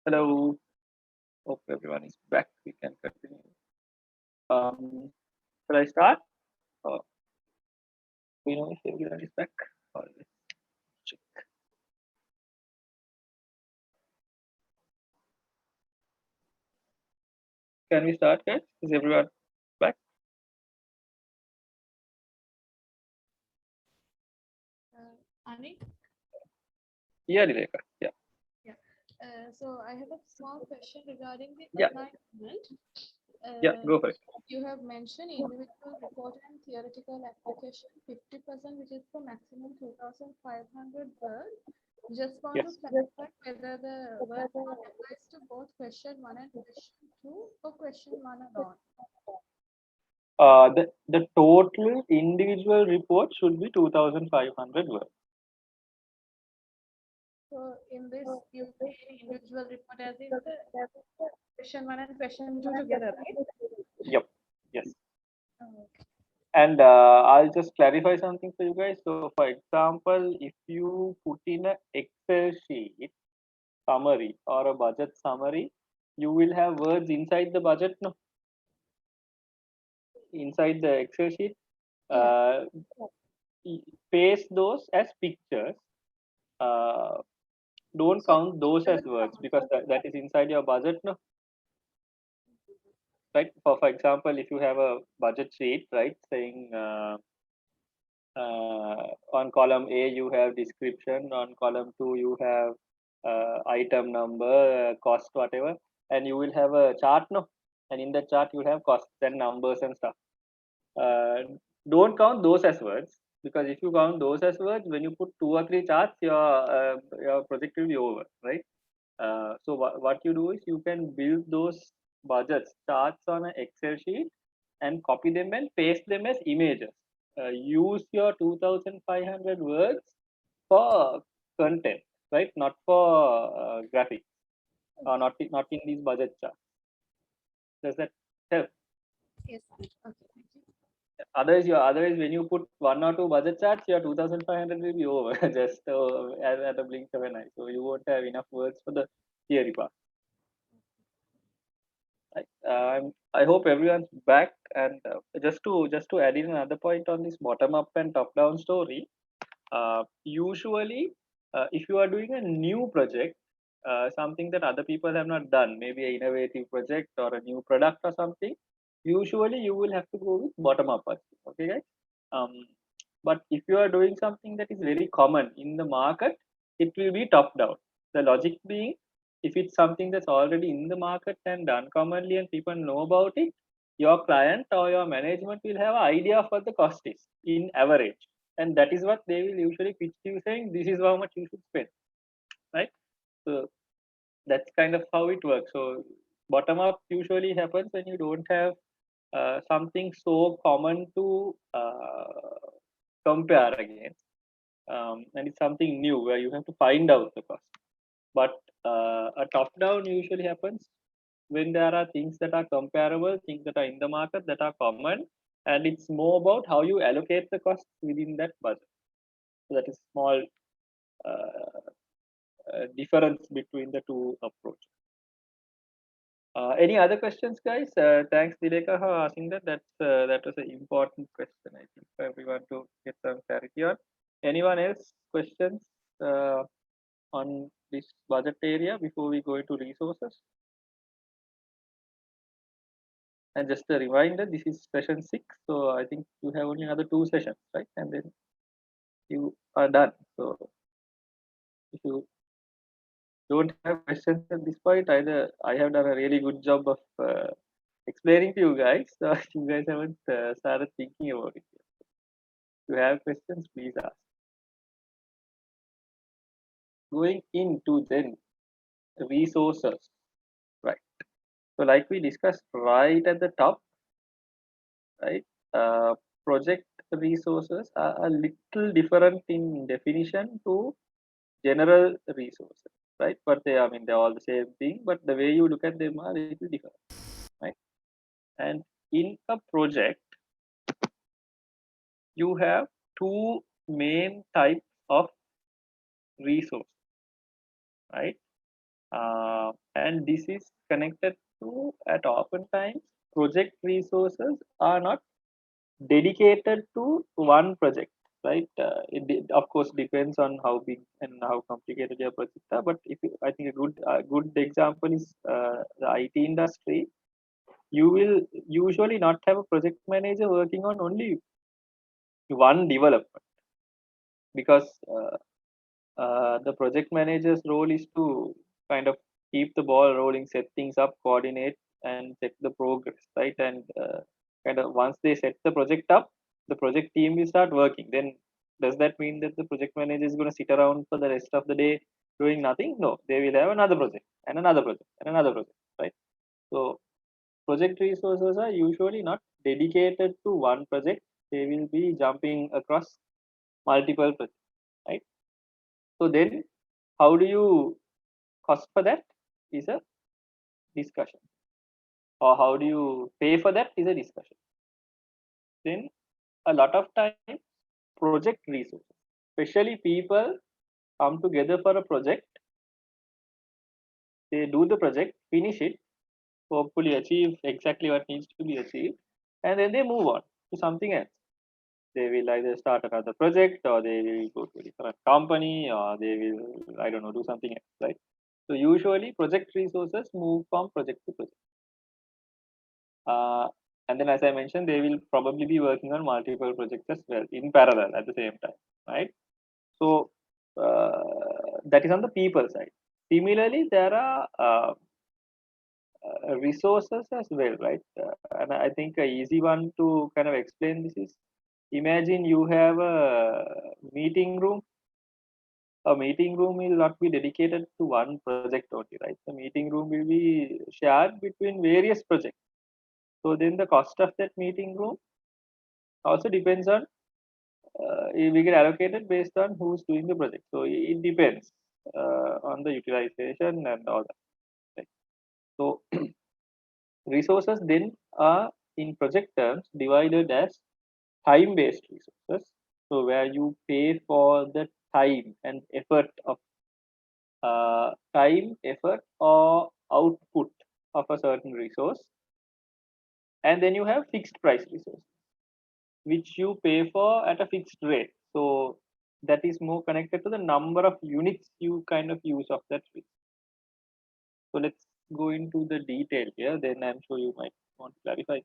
Hello. Hope everyone is back. We can continue. Shall I start? Or we know if everyone is back? Or let's check. Can we start, guys? Is everyone back? Anik? Yeah, Dileka. Yeah. So I have a small question regarding the Yeah. alignment. Yeah, go for it. You have mentioned individual report and theoretical application 50%, which is for maximum 2,500 words. Just want Yes. to clarify whether the word applies to both question 1 and question 2 or question 1 alone. The total individual report should be 2,500 words. So in this, you pay individual report as in the question 1 and question 2 together, right? Yep. Yes. Okay. And I'll just clarify something for you guys. So, for example, if you put in an Excel sheet summary or a budget summary, you will have words inside the budget, no? Inside the Excel sheet. Paste those as pictures. Don't count those as words because that is inside your budget, no? Right? For example, if you have a budget sheet, right, saying on column A you have description, on column 2 you have item number, cost, whatever, and you will have a chart, no? And in the chart you will have costs and numbers and stuff. Don't count those as words because if you count those as words, when you put 2 or 3 charts, your project will be over, right? So what you do is you can build those budgets charts on an Excel sheet and copy them and paste them as images. Use your 2,500 words for content, right? Not for graphics or not in these budget charts. Does that help? Yes. Okay. Thank you. Otherwise when you put 1 or 2 budget charts, your 2,500 will be over just at a blink of an eye. So you won't have enough words for the theory part. I hope everyone's back. And just to add in another point on this bottom up and top down story. Usually, if you are doing a new project, something that other people have not done, maybe an innovative project or a new product or something, usually you will have to go with bottom up. Okay, guys. But if you are doing something that is very common in the market, it will be top down. The logic being, if it's something that's already in the market and done commonly and people know about it, your client or your management will have an idea of what the cost is in average, and that is what they will usually pitch to you, saying this is how much you should spend, right? So that's kind of how it works. So bottom up usually happens when you don't have something so common to compare against, and it's something new where you have to find out the cost. But a top down usually happens when there are things that are comparable, things that are in the market that are common, and it's more about how you allocate the cost within that budget. So that is small difference between the two approaches. Any other questions, guys? Thanks, Dileka, for asking that. That was an important question, I think, for everyone to get some clarity on. Anyone else questions on this budget area before we go into resources? And just a reminder, this is session 6, so I think you have only another 2 sessions, right? And then you are done. So if you don't have questions at this point, either I have done a really good job of explaining to you guys, or you guys haven't started thinking about it yet. If you have questions, please ask. Going into then resources, right? So like we discussed right at the top, right? Project resources are a little different in definition to general resources, right? But I mean, they're all the same thing, but the way you look at them are a little different, right? And in a project, you have 2 main types of resource, right? And this is connected to, at oftentimes, project resources are not dedicated to one project, right? Of course depends on how big and how complicated your projects are. But if you, I think a good example is the IT industry. You will usually not have a project manager working on only one development, because the project manager's role is to kind of keep the ball rolling, set things up, coordinate, and check the progress, right? And kind of once they set the project up, the project team will start working. Then does that mean that the project manager is going to sit around for the rest of the day doing nothing? No, they will have another project and another project and another project, right? So project resources are usually not dedicated to one project. They will be jumping across multiple projects, right? So then how do you cost for that is a discussion, or how do you pay for that is a discussion. Then a lot of times project resources, especially people come together for a project, they do the project, finish it, hopefully achieve exactly what needs to be achieved, and then they move on to something else. They will either start another project, or they will go to a different company, or they will, I don't know, do something else, right? So usually project resources move from project to project. And then, as I mentioned, they will probably be working on multiple projects as well in parallel at the same time, right? So that is on the people side. Similarly, there are resources as well, right? And I think a easy one to kind of explain this is, imagine you have a meeting room. A meeting room will not be dedicated to one project only, right? The meeting room will be shared between various projects. So then the cost of that meeting room also depends on, we get allocated based on who's doing the project. So it depends on the utilization and all that. Right? So resources then are in project terms divided as time-based resources. So where you pay for the time and effort of time, effort, or output of a certain resource. And then you have fixed price resources, which you pay for at a fixed rate. So that is more connected to the number of units you kind of use of that resource. So let's go into the detail here. Then I'm sure you might want to clarify.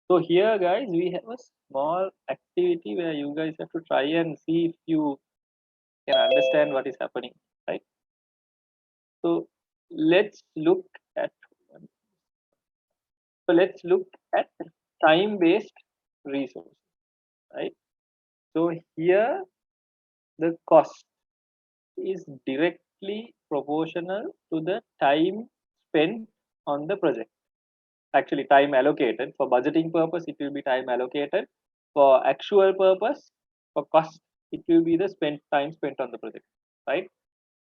So here, guys, we have a small activity where you guys have to try and see if you can understand what is happening, right? So let's look at time-based resources, right? So here the cost is directly proportional to the time spent on the project. Actually, time allocated for budgeting purpose, it will be time allocated. For actual purpose, for cost, it will be the time spent on the project, right?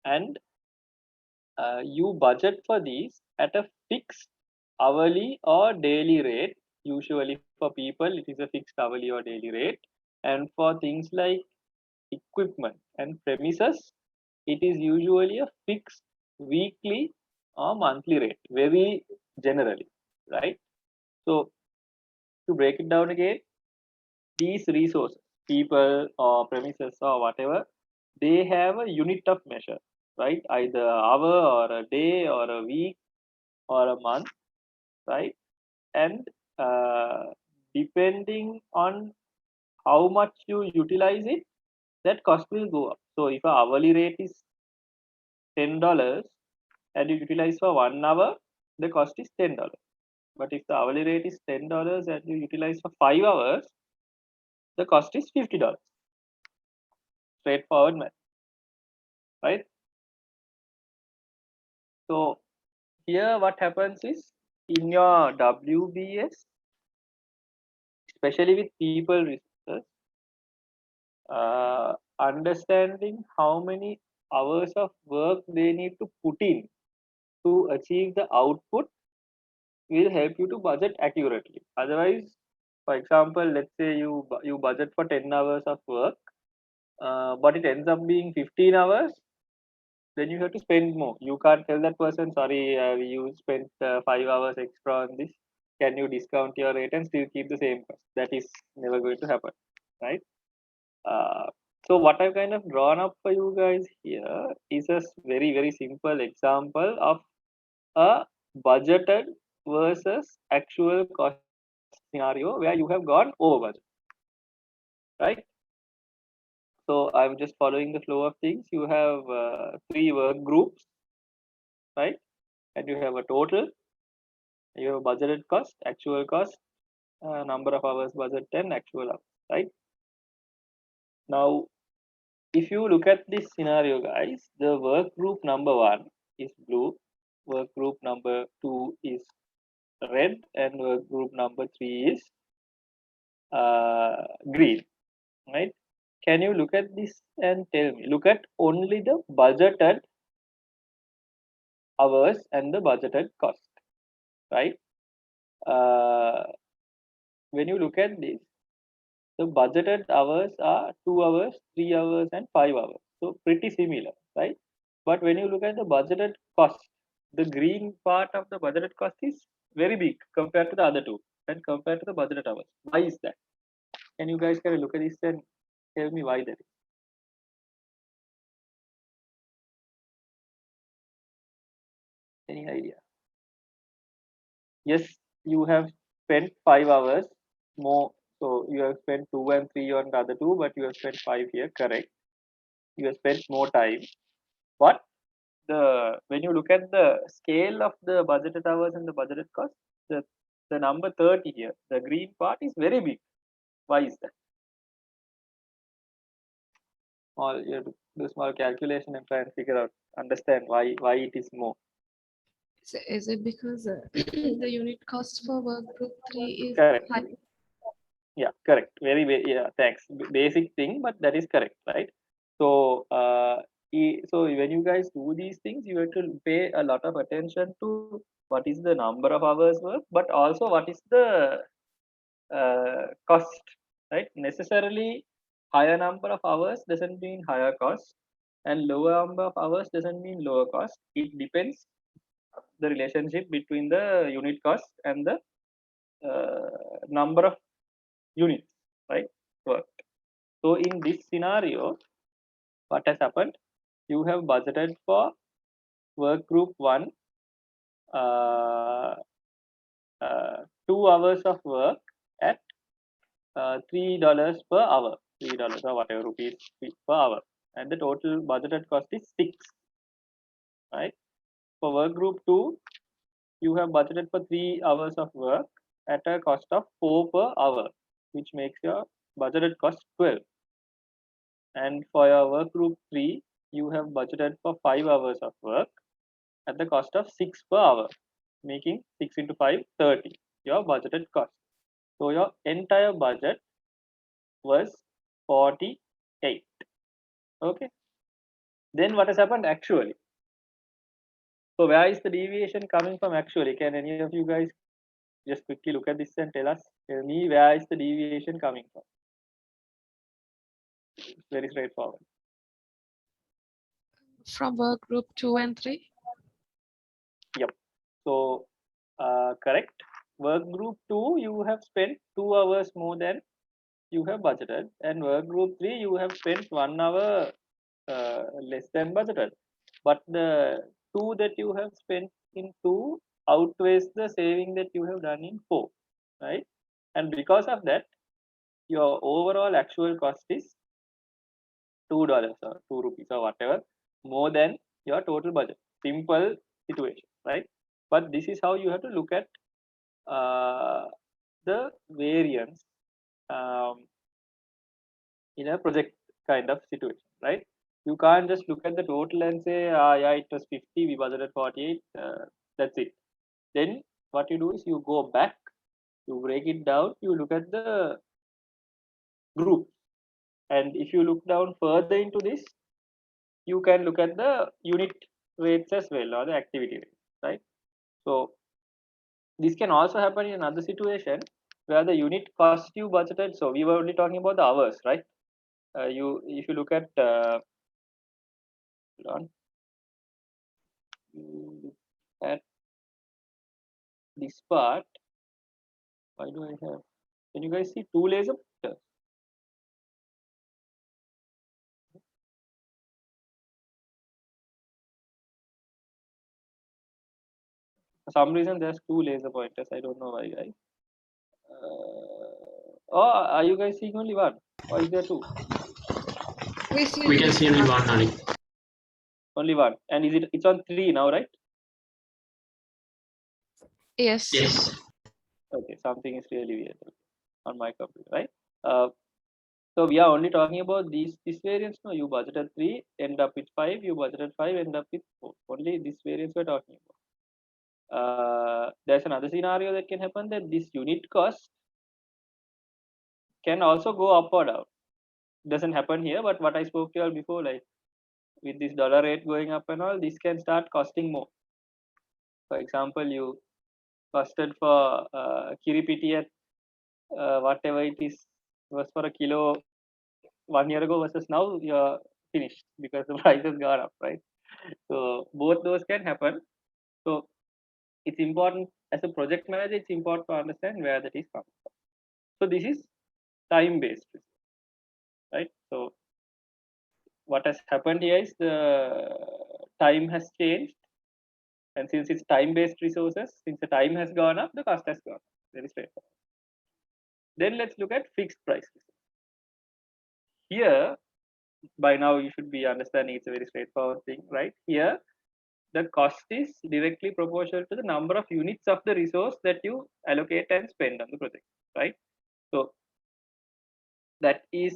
And you budget for these at a fixed hourly or daily rate. Usually for people, it is a fixed hourly or daily rate. And for things like equipment and premises, it is usually a fixed weekly or monthly rate, very generally, right? So to break it down again, these resources, people or premises or whatever, they have a unit of measure, right? Either hour or a day or a week or a month, right? And depending on how much you utilize it, that cost will go up. So if our hourly rate is $10 and you utilize for 1 hour, the cost is $10. But if the hourly rate is $10 and you utilize for 5 hours, the cost is $50. Straightforward math, right? So here what happens is, in your WBS, especially with people resources, understanding how many hours of work they need to put in to achieve the output will help you to budget accurately. Otherwise, for example, let's say you budget for 10 hours of work, but it ends up being 15 hours. then you have to spend more. You can't tell that person, sorry, you spent 5 hours extra on this. Can you discount your rate and still keep the same cost? That is never going to happen, right? So what I've kind of drawn up for you guys here is a very, very simple example of a budgeted versus actual cost scenario where you have gone over budget, right? So I'm just following the flow of things. You have 3 work groups, right? And you have a total, you have a budgeted cost, actual cost, number of hours budget, and actual hours, right? Now, if you look at this scenario, guys, the work group number 1 is blue, work group number 2 is red, and work group number 3 is green, right? Can you look at this and tell me, look at only the budgeted hours and the budgeted cost, right? When you look at this, the budgeted hours are 2 hours, 3 hours, and 5 hours. So pretty similar, right? But when you look at the budgeted cost, the green part of the budgeted cost is very big compared to the other two and compared to the budgeted hours. Why is that? Can you guys kind of look at this and tell me why that is? Any idea? Yes, you have spent 5 hours more. So you have spent 2 and 3 on the other two, but you have spent 5 here, correct? You have spent more time. But when you look at the scale of the budgeted hours and the budgeted cost, the number 30 here, the green part is very big. Why is that? Small, you have to do small calculation and try and figure out, understand why it is more. So is it because the unit cost for work group 3 is Correct. high? Yeah, correct. Yeah, thanks. Basic thing, but that is correct, right? So, so when you guys do these things, you have to pay a lot of attention to what is the number of hours work, but also what is the cost, right? Necessarily, higher number of hours doesn't mean higher cost, and lower number of hours doesn't mean lower cost. It depends the relationship between the unit cost and the number of units, right? Worked. So in this scenario, what has happened? You have budgeted for work group 1 2 hours of work at $3 per hour, $3 or whatever rupees per hour, and the total budgeted cost is 6, right? For work group 2, you have budgeted for 3 hours of work at a cost of 4 per hour, which makes your budgeted cost 12. And for your work group 3, you have budgeted for 5 hours of work at the cost of 6 per hour, making 6 into 5, 30, your budgeted cost. So your entire budget was 48. Okay. Then what has happened actually? So where is the deviation coming from actually? Can any of you guys just quickly look at this and tell me where is the deviation coming from? It's very straightforward. From work group 2 and 3? Yep. So correct. Work group 2, you have spent 2 hours more than you have budgeted, and work group 3, you have spent 1 hour less than budgeted. But the 2 that you have spent in 2 outweighs the saving that you have done in 4, right? And because of that, your overall actual cost is $2 or 2 rupees or whatever more than your total budget. Simple situation, right? But this is how you have to look at the variance in a project kind of situation, right? You can't just look at the total and say, yeah, it was 50, we budgeted 48, that's it. Then what you do is you go back, you break it down, you look at the group. And if you look down further into this, you can look at the unit rates as well, or the activity rates, right? So this can also happen in another situation where the unit cost you budgeted. So we were only talking about the hours, right? If you look at you look at this part, why do I have? Can you guys see two laser pointers? For some reason, there's two laser pointers. I don't know why, guys. Oh, are you guys seeing only one? Or is there two? We can see only one only. Only one. And is it? It's on 3 now, right? Yes. Yes. Okay, something is really weird on my computer, right? So we are only talking about these variants. No, you budgeted 3, end up with 5. You budgeted 5, end up with 4. Only this variance we're talking about. There's another scenario that can happen, that this unit cost can also go up or down. Doesn't happen here, but what I spoke to you all before, like with this dollar rate going up and all, this can start costing more. For example, you costed for kiripiti at whatever it is was for a kilo 1 year ago versus now, you're finished because the price has gone up, right? So both those can happen. So it's important as a project manager, it's important to understand where that is coming from. So this is time-based, right? So what has happened here is the time has changed, and since it's time-based resources, since the time has gone up, the cost has gone up. Very straightforward. Then let's look at fixed price. Here, by now you should be understanding it's a very straightforward thing, right? Here, the cost is directly proportional to the number of units of the resource that you allocate and spend on the project, right? So that is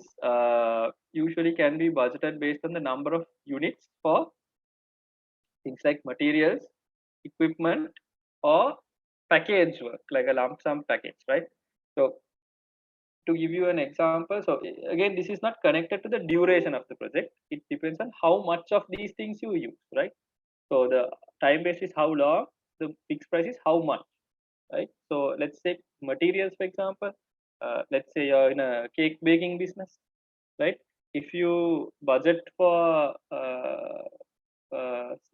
usually can be budgeted based on the number of units for things like materials, equipment, or package work, like a lump sum package, right? So to give you an example, so again, this is not connected to the duration of the project. It depends on how much of these things you use, right? So the time base is how long, the fixed price is how much, right? So let's take materials, for example. Let's say you're in a cake baking business, right? If you budget for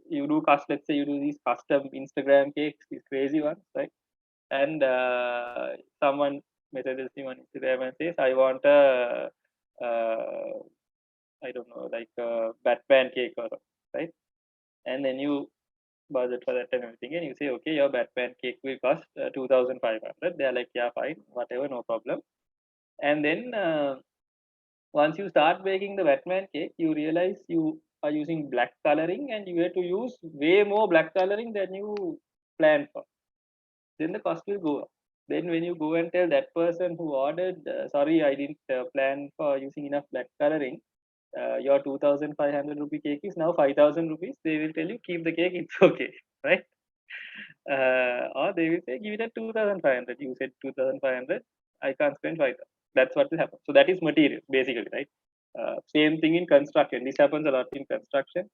you do let's say you do these custom Instagram cakes, these crazy ones, right? And someone messages you on Instagram and says, I want a I don't know, like a Batman cake or something, right? And then you budget for that and everything, and you say, okay, your Batman cake will cost 2,500. They're like, yeah, fine, whatever, no problem. And then once you start baking the Batman cake, you realize you are using black coloring, and you have to use way more black coloring than you planned for. Then the cost will go up. Then when you go and tell that person who ordered, sorry, I didn't plan for using enough black coloring, your 2,500 rupee cake is now 5,000 rupees. They will tell you, keep the cake, it's okay, right? Or they will say, give it at 2,500. You said 2,500, I can't spend 5,000. That's what will happen. So that is material, basically, right? Same thing in construction. This happens a lot in construction.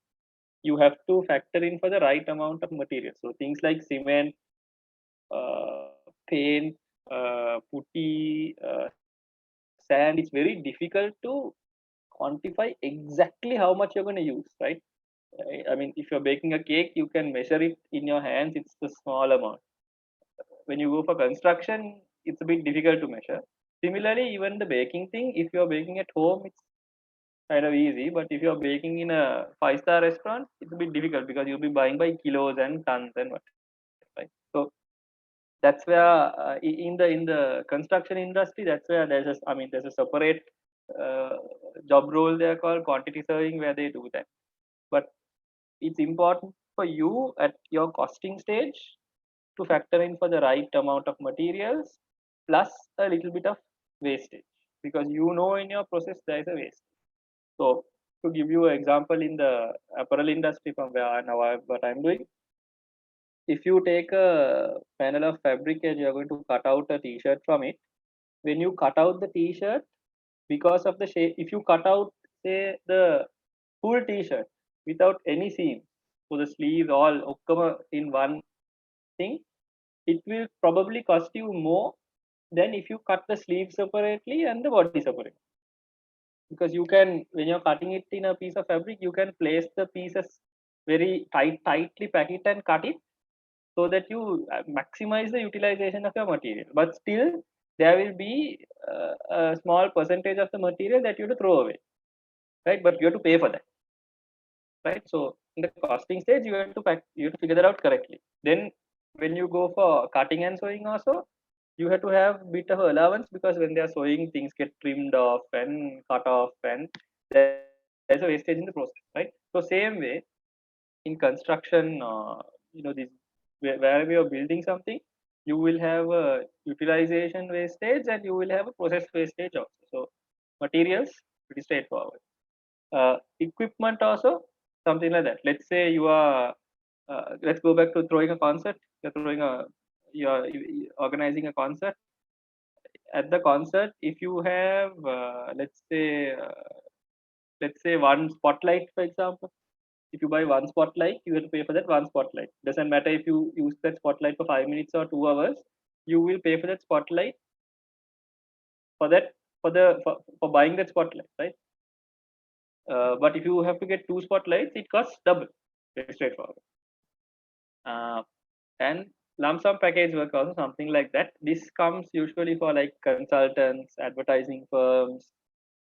You have to factor in for the right amount of material. So things like cement, paint, putty, sand, it's very difficult to quantify exactly how much you're going to use, right? I mean, if you're baking a cake, you can measure it in your hands, it's a small amount. When you go for construction, it's a bit difficult to measure. Similarly, even the baking thing, if you're baking at home, it's kind of easy. But if you're baking in a 5-star restaurant, it's a bit difficult because you'll be buying by kilos and tons and what, right? So that's where in the construction industry, that's where there's a separate job role there called quantity surveying, where they do that. But it's important for you at your costing stage to factor in for the right amount of materials plus a little bit of wastage, because you know in your process there is a waste. So to give you an example, in the apparel industry from where what I'm doing, if you take a panel of fabric and you're going to cut out a t-shirt from it, when you cut out the t-shirt, because of the shape, if you cut out, say, the full t-shirt without any seam, so the sleeves all come in one thing, it will probably cost you more than if you cut the sleeve separately and the body separately. Because you can, when you're cutting it in a piece of fabric, you can place the pieces very tightly pack it and cut it so that you maximize the utilization of your material. But still, there will be a small percentage of the material that you have to throw away, right? But you have to pay for that, right? So in the costing stage, you have to figure that out correctly. Then when you go for cutting and sewing also, you have to have bit of allowance, because when they are sewing, things get trimmed off and cut off, and there's a wastage in the process, right? So same way in construction, wherever you're building something, you will have a utilization wastage and you will have a process wastage also. So materials, pretty straightforward. Equipment also, something like that. Let's say you are, let's go back to throwing a concert. You're organizing a concert. At the concert, if you have, let's say one spotlight, for example. If you buy one spotlight, you have to pay for that one spotlight. Doesn't matter if you use that spotlight for 5 minutes or 2 hours, you will pay for that spotlight for buying that spotlight, right? But if you have to get 2 spotlights, it costs double. Very straightforward. And lump sum package work also, something like that. This comes usually for like consultants, advertising firms,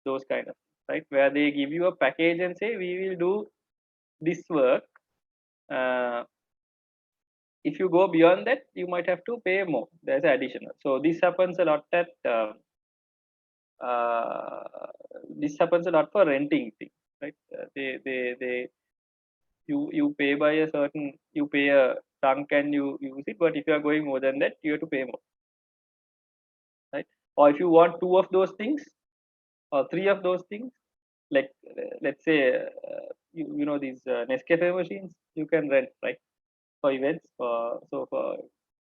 those kind of, right? Where they give you a package and say, we will do this work. If you go beyond that, you might have to pay more. There's additional. So this happens a lot for renting things, right? You pay by a certain, you pay a chunk and you use it, but if you are going more than that, you have to pay more, right? Or if you want 2 of those things or 3 of those things, like let's say you know these Nescafe machines, you can rent, right? For events, for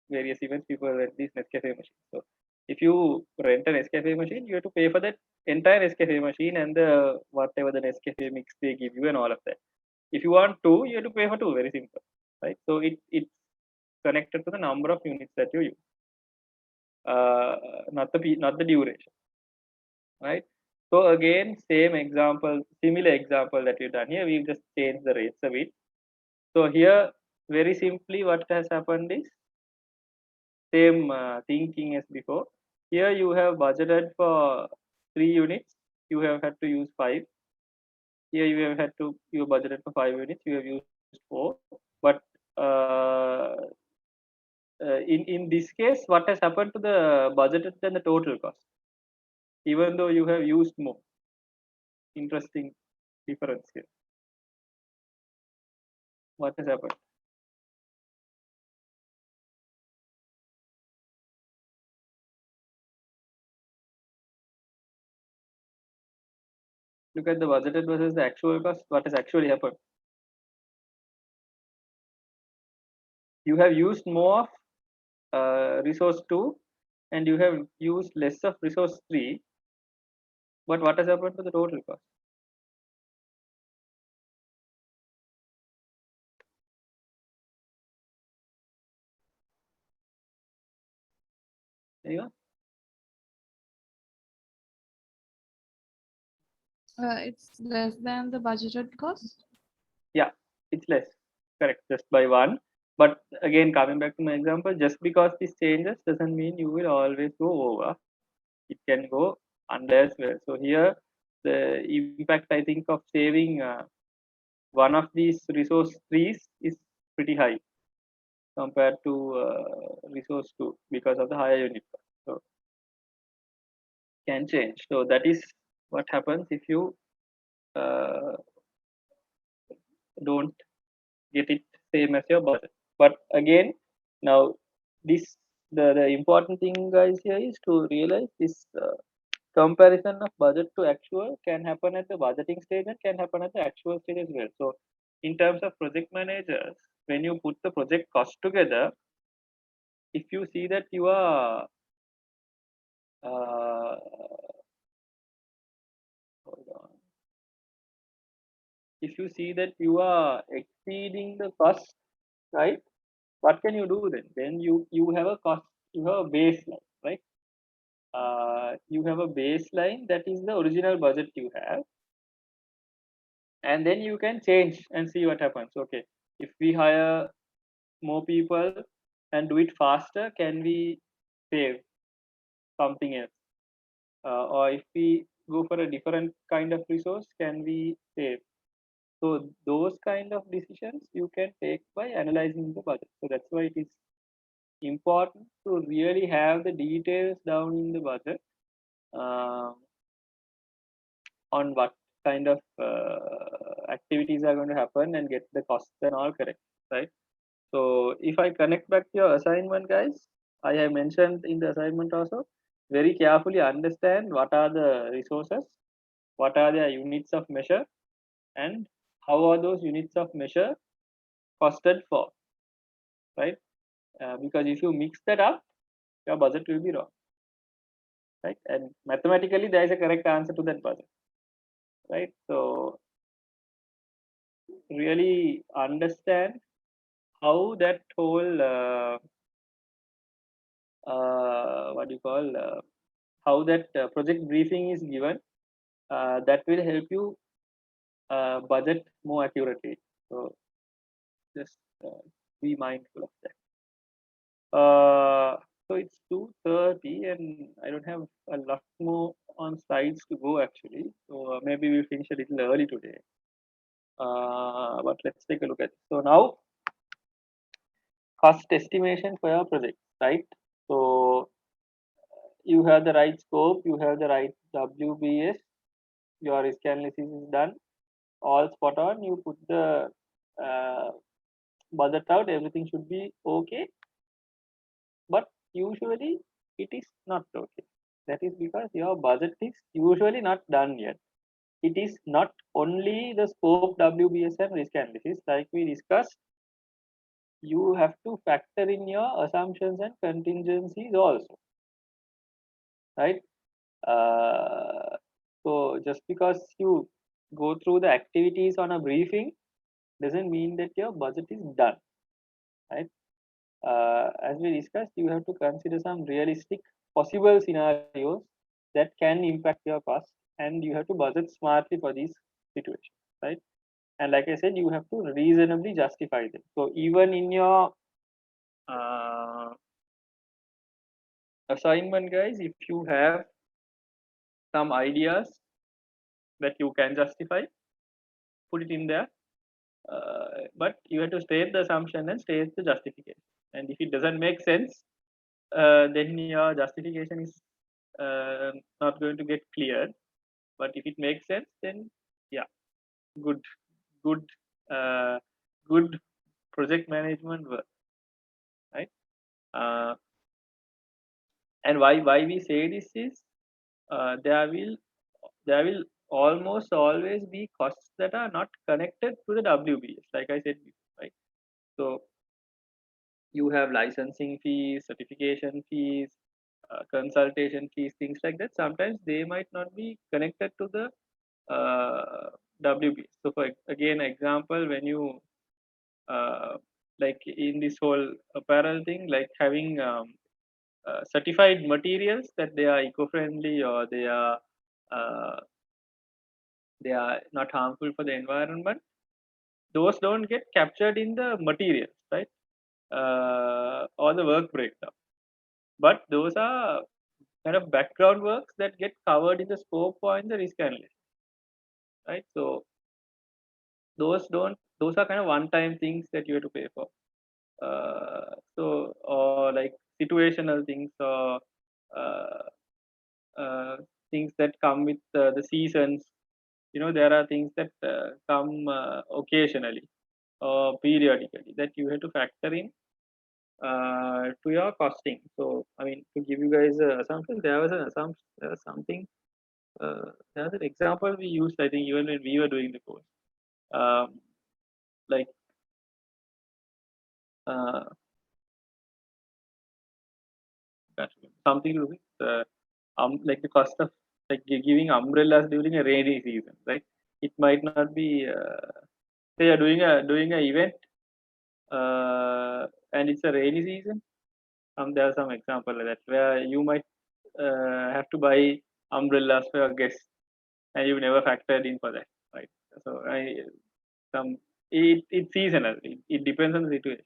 various events, people rent these Nescafe machines. So if you rent an Nescafe machine, you have to pay for that entire Nescafe machine and the whatever the Nescafe mix they give you and all of that. If you want 2, you have to pay for 2. Very simple, right? So it's connected to the number of units that you use, not the duration, right? So again, similar example that you've done here. We've just changed the rates a bit. So here, very simply, what has happened is same thinking as before. Here you have budgeted for 3 units. You have had to use 5. Here you budgeted for 5 units. You have used 4. But in this case, what has happened to the budgeted and the total cost? Even though you have used more. Interesting difference here. What has happened? Look at the budgeted versus the actual cost. What has actually happened? You have used more of resource 2 and you have used less of resource 3. But what has happened to the total cost? Anyone? It's less than the budgeted cost. Yeah, it's less. Correct, just by 1. But again, coming back to my example, just because this changes doesn't mean you will always go over. It can go under as well. So here, the impact, I think, of saving one of these resource 3s is pretty high compared to resource 2 because of the higher unit cost. So can change. So that is what happens if you don't get it same as your budget. But again, now this the important thing, guys, here is to realize this comparison of budget to actual can happen at the budgeting stage and can happen at the actual stage as well. So in terms of project managers, when you put the project cost together, if you see that you are hold on. If you see that you are exceeding the cost, right? What can you do then? Then you have a cost, you have a baseline, right? You have a baseline that is the original budget you have. and then you can change and see what happens. Okay, if we hire more people and do it faster, can we save something else? Or if we go for a different kind of resource, can we save? So those kind of decisions you can take by analyzing the budget. So that's why it is important to really have the details down in the budget on what kind of activities are going to happen and get the costs and all correct, right? So if I connect back to your assignment, guys, I have mentioned in the assignment also, very carefully understand what are the resources, what are their units of measure, and how are those units of measure costed for, right? Because if you mix that up, your budget will be wrong, right? And mathematically, there is a correct answer to that budget, right? So really understand how that whole what do you call how that project briefing is given. That will help you budget more accurately. So just be mindful of that. So it's 2:30 and I don't have a lot more on slides to go actually. So maybe we'll finish a little early today. But let's take a look at it. So now cost estimation for your project, right? So you have the right scope, you have the right WBS, your risk analysis is done, all spot on, you put the budget out, everything should be okay. But usually it is not okay. That is because your budget is usually not done yet. It is not only the scope, WBS, and risk analysis, like we discussed. You have to factor in your assumptions and contingencies also, right? So just because you go through the activities on a briefing doesn't mean that your budget is done, right? As we discussed, you have to consider some realistic possible scenarios that can impact your cost, and you have to budget smartly for these situations, right? And like I said, you have to reasonably justify them. So even in your assignment, guys, if you have some ideas that you can justify, put it in there. But you have to state the assumption and state the justification. And if it doesn't make sense, then your justification is not going to get cleared. But if it makes sense, then yeah, good, good, good project management work, right? And why we say this is there will almost always be costs that are not connected to the WBS, like I said before, right? So you have licensing fees, certification fees, consultation fees, things like that. Sometimes they might not be connected to the WBS. So for again example, when you like in this whole apparel thing, like having certified materials that they are eco-friendly or uh, they are not harmful for the environment, those don't get captured in the materials, right? Or the work breakdown. But those are kind of background works that get covered in the scope or in the risk analysis, right? So those are kind of one-time things that you have to pay for. So or like situational things or things that come with the seasons. You know, there are things that come occasionally or periodically that you have to factor in to your costing. So I mean, to give you guys an assumption, there was an assumption, there was something, there's an example we used, I think, even when we were doing the course, like something to do with like the cost of like giving umbrellas during a rainy season, right? It might not be say you're doing a event and it's a rainy season. There are some example like that where you might have to buy umbrellas for your guests and you've never factored in for that, right? So it's seasonal. It depends on the situation.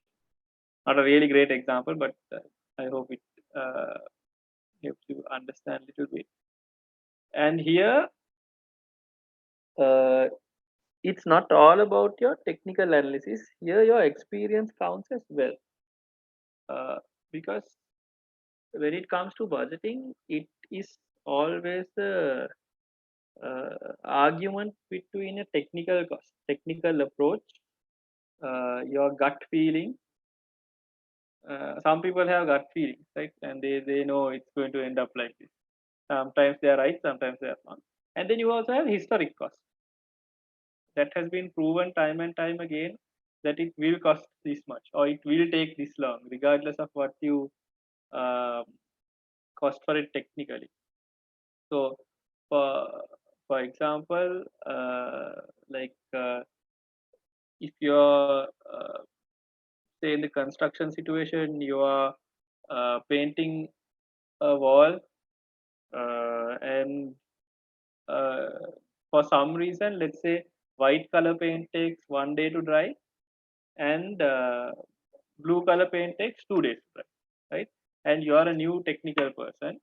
Not a really great example, but I hope it helps you understand a little bit. And here, it's not all about your technical analysis. Here, your experience counts as well. Because when it comes to budgeting, it is always the argument between a technical approach, your gut feeling. Some people have gut feelings, right? And they know it's going to end up like this. Sometimes they are right, sometimes they are wrong. And then you also have historic cost. That has been proven time and time again that it will cost this much or it will take this long, regardless of what you cost for it technically. So, for example, if you're say in the construction situation, you are painting a wall, and for some reason, let's say white color paint takes 1 day to dry, and blue color paint takes 2 days to dry, right? And you are a new technical person.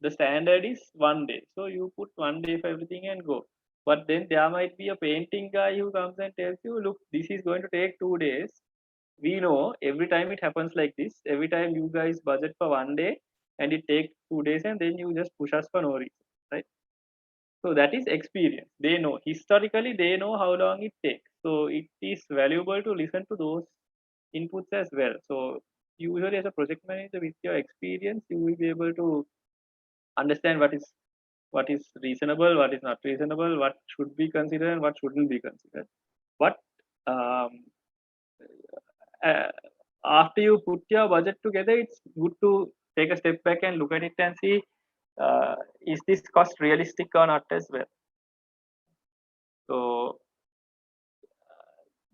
The standard is 1 day, so you put 1 day for everything and go. But then there might be a painting guy who comes and tells you, look, this is going to take 2 days. We know every time it happens like this. Every time you guys budget for 1 day and it takes 2 days, and then you just push us for no reason, right? So that is experience. They know historically, they know how long it takes. So it is valuable to listen to those inputs as well. So usually, as a project manager, with your experience, you will be able to understand what is reasonable, what is not reasonable, what should be considered, and what shouldn't be considered. But after you put your budget together, it's good to take a step back and look at it and see, is this cost realistic or not as well. So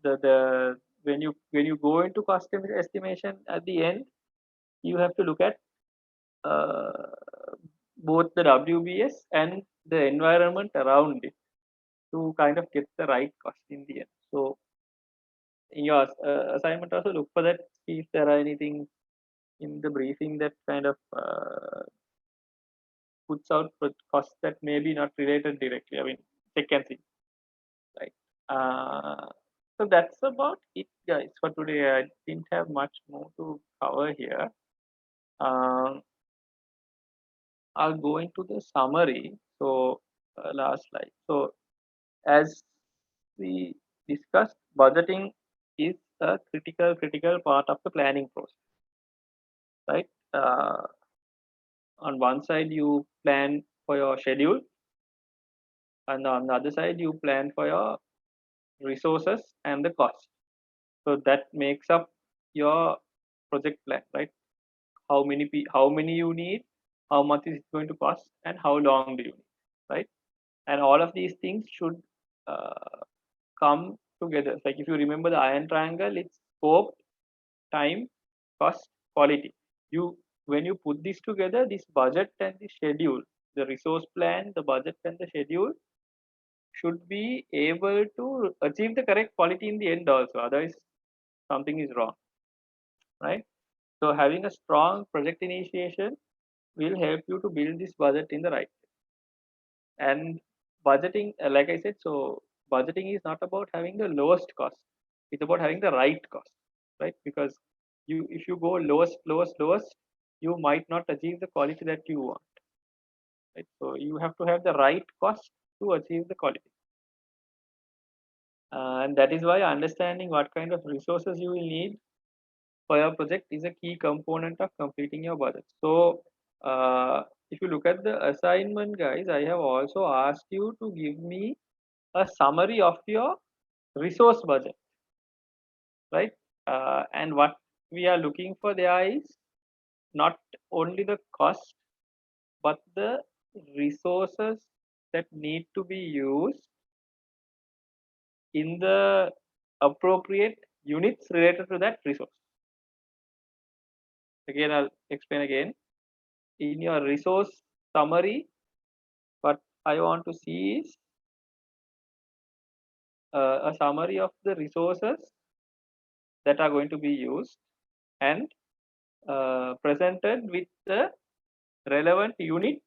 the when you go into cost estimation at the end, you have to look at both the WBS and the environment around it to kind of get the right cost in the end. So in your assignment, also look for that, see if there are anything in the briefing that kind of puts out costs that may be not related directly. I mean, check and see, right? So that's about it, guys, for today. I didn't have much more to cover here. I'll go into the summary. So last slide. So as we discussed, budgeting is a critical part of the planning process, right? On one side, you plan for your schedule, and on the other side, you plan for your resources and the cost. So that makes up your project plan, right? How many you need, how much is it going to cost, and how long do you need, right? And all of these things should come together. Like if you remember the iron triangle, it's scope, time, cost, quality. When you put this together, this budget and the schedule, the resource plan, the budget and the schedule should be able to achieve the correct quality in the end also. Otherwise, something is wrong, right? So having a strong project initiation will help you to build this budget in the right way. And budgeting, like I said, so budgeting is not about having the lowest cost. It's about having the right cost, right? Because if you go lowest, you might not achieve the quality that you want, right? So you have to have the right cost to achieve the quality. And that is why understanding what kind of resources you will need for your project is a key component of completing your budget. So if you look at the assignment, guys, I have also asked you to give me a summary of your resource budget, right? And what we are looking for there is not only the cost, but the resources that need to be used in the appropriate units related to that resource. Again, I'll explain again. In your resource summary, what I want to see is a summary of the resources that are going to be used and presented with the relevant unit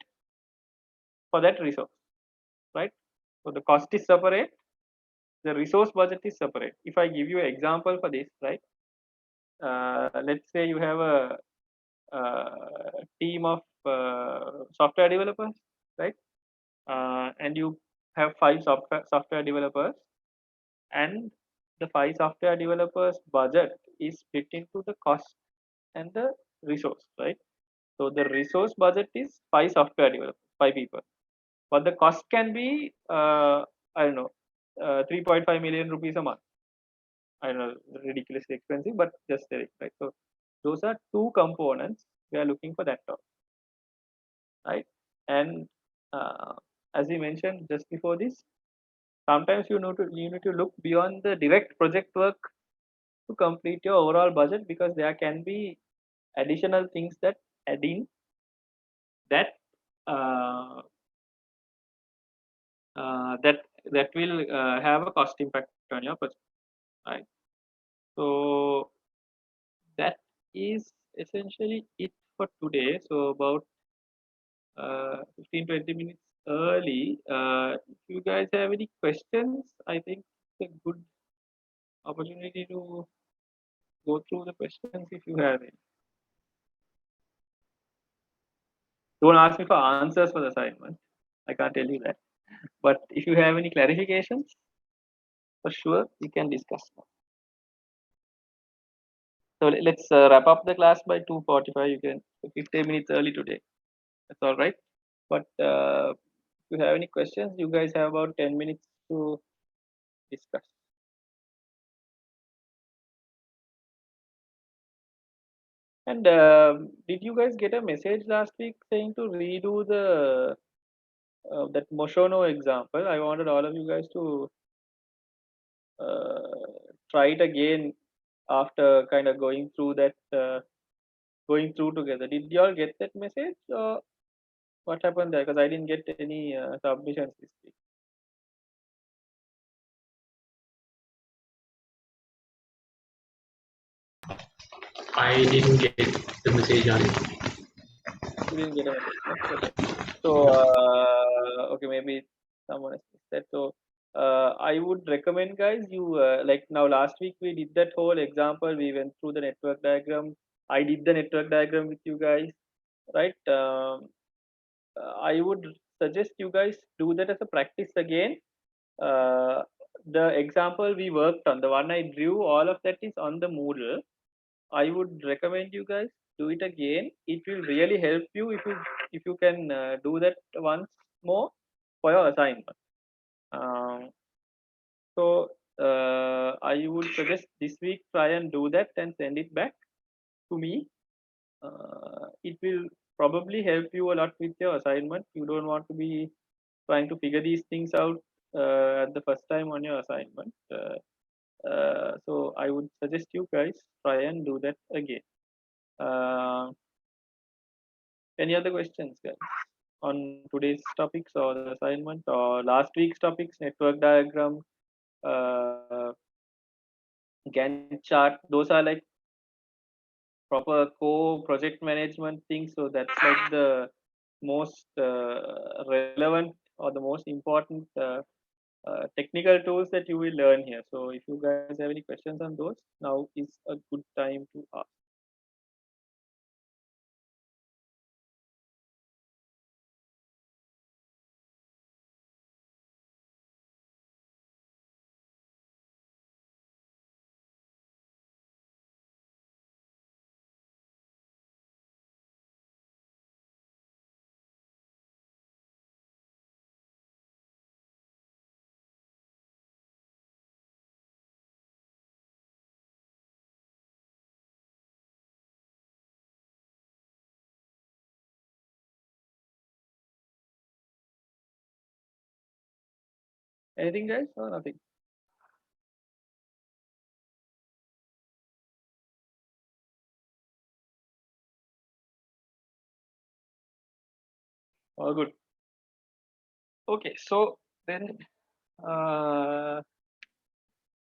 for that resource, right? So the cost is separate, the resource budget is separate. If I give you an example for this, right? Let's say you have a team of software developers, right? And you have 5 software developers, and the 5 software developers budget is split into the cost and the resource, right? So the resource budget is 5 software developers, 5 people, but the cost can be I don't know, 3.5 million rupees a month. I don't know, ridiculously expensive, but just saying, right? So those are 2 components we are looking for that top, right? And as we mentioned just before this, sometimes you need to look beyond the direct project work to complete your overall budget, because there can be additional things that add in that uh, that will have a cost impact on your project, right? So that is essentially it for today. So about 15-20 minutes early. If you guys have any questions, I think it's a good opportunity to go through the questions if you have any. Don't ask me for answers for the assignment. I can't tell you that. But if you have any clarifications, for sure we can discuss now. So let's wrap up the class by 2:45. You can 15 minutes early today. That's all right. But if you have any questions, you guys have about 10 minutes to discuss. And did you guys get a message last week saying to redo the that Moshono example? I wanted all of you guys to try it again after kind of going through that, going through together. Did y'all get that message, or what happened there? Because I didn't get any submissions this week. I didn't get the message on it. You didn't get a message. No? Okay. So okay, maybe someone has missed that. So I would recommend, guys, you like now last week we did that whole example. We went through the network diagram. I did the network diagram with you guys, right? I would suggest you guys do that as a practice again. The example we worked on, the one I drew, all of that is on the Moodle. I would recommend you guys do it again. It will really help you if you can do that once more for your assignment. So I would suggest this week try and do that and send it back to me. It will probably help you a lot with your assignment. You don't want to be trying to figure these things out at the first time on your assignment. So I would suggest you guys try and do that again. Any other questions, guys, on today's topics or the assignment or last week's topics, network diagram, Gantt chart? Those are like proper core project management things. So that's like the most relevant or the most important technical tools that you will learn here. So if you guys have any questions on those, now is a good time to ask. Anything, guys, or nothing? All good. Okay, so then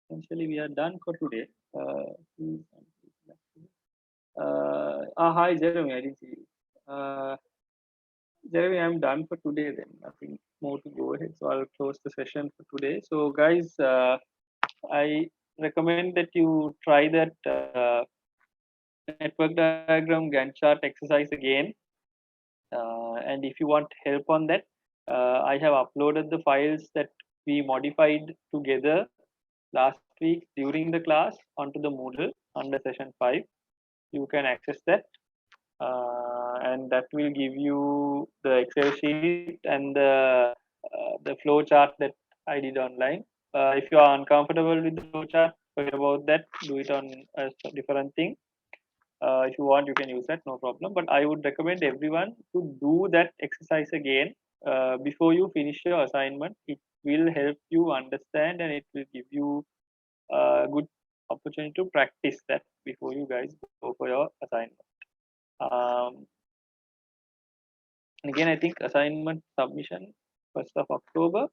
essentially we are done for today. Hi Jeremy, I didn't see you. Jeremy, I'm done for today then. Nothing more to go ahead. So I'll close the session for today. So guys, I recommend that you try that network diagram Gantt chart exercise again. And if you want help on that, I have uploaded the files that we modified together last week during the class onto the Moodle under session 5. You can access that. And that will give you the Excel sheet and the flow chart that I did online. If you are uncomfortable with the flow chart, forget about that. Do it on a different thing. If you want, you can use that, no problem. But I would recommend everyone to do that exercise again before you finish your assignment. It will help you understand and it will give you a good opportunity to practice that before you guys go for your assignment. Again, I think assignment submission 1st of October.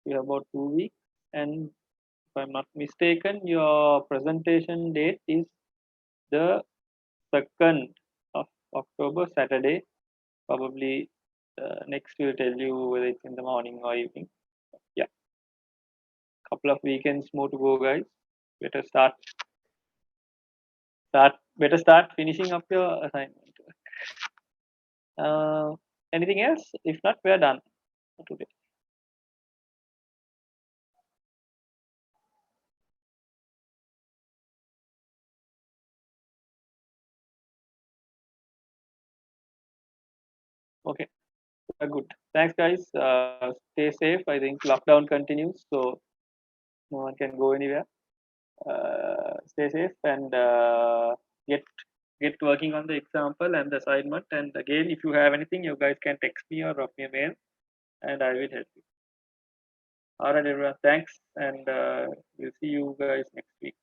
You have about 2 weeks, and if I'm not mistaken, your presentation date is the 2nd of October, Saturday. Probably next we'll tell you whether it's in the morning or evening. Yeah, couple of weekends more to go, guys. Better start finishing up your assignment. Anything else? If not, we're done for today. Okay, good. Thanks, guys. Stay safe. I think lockdown continues, so no one can go anywhere. Stay safe and get working on the example and the assignment. And again, if you have anything, you guys can text me or drop me a mail, and I will help you. All right, everyone. Thanks, and we'll see you guys next week.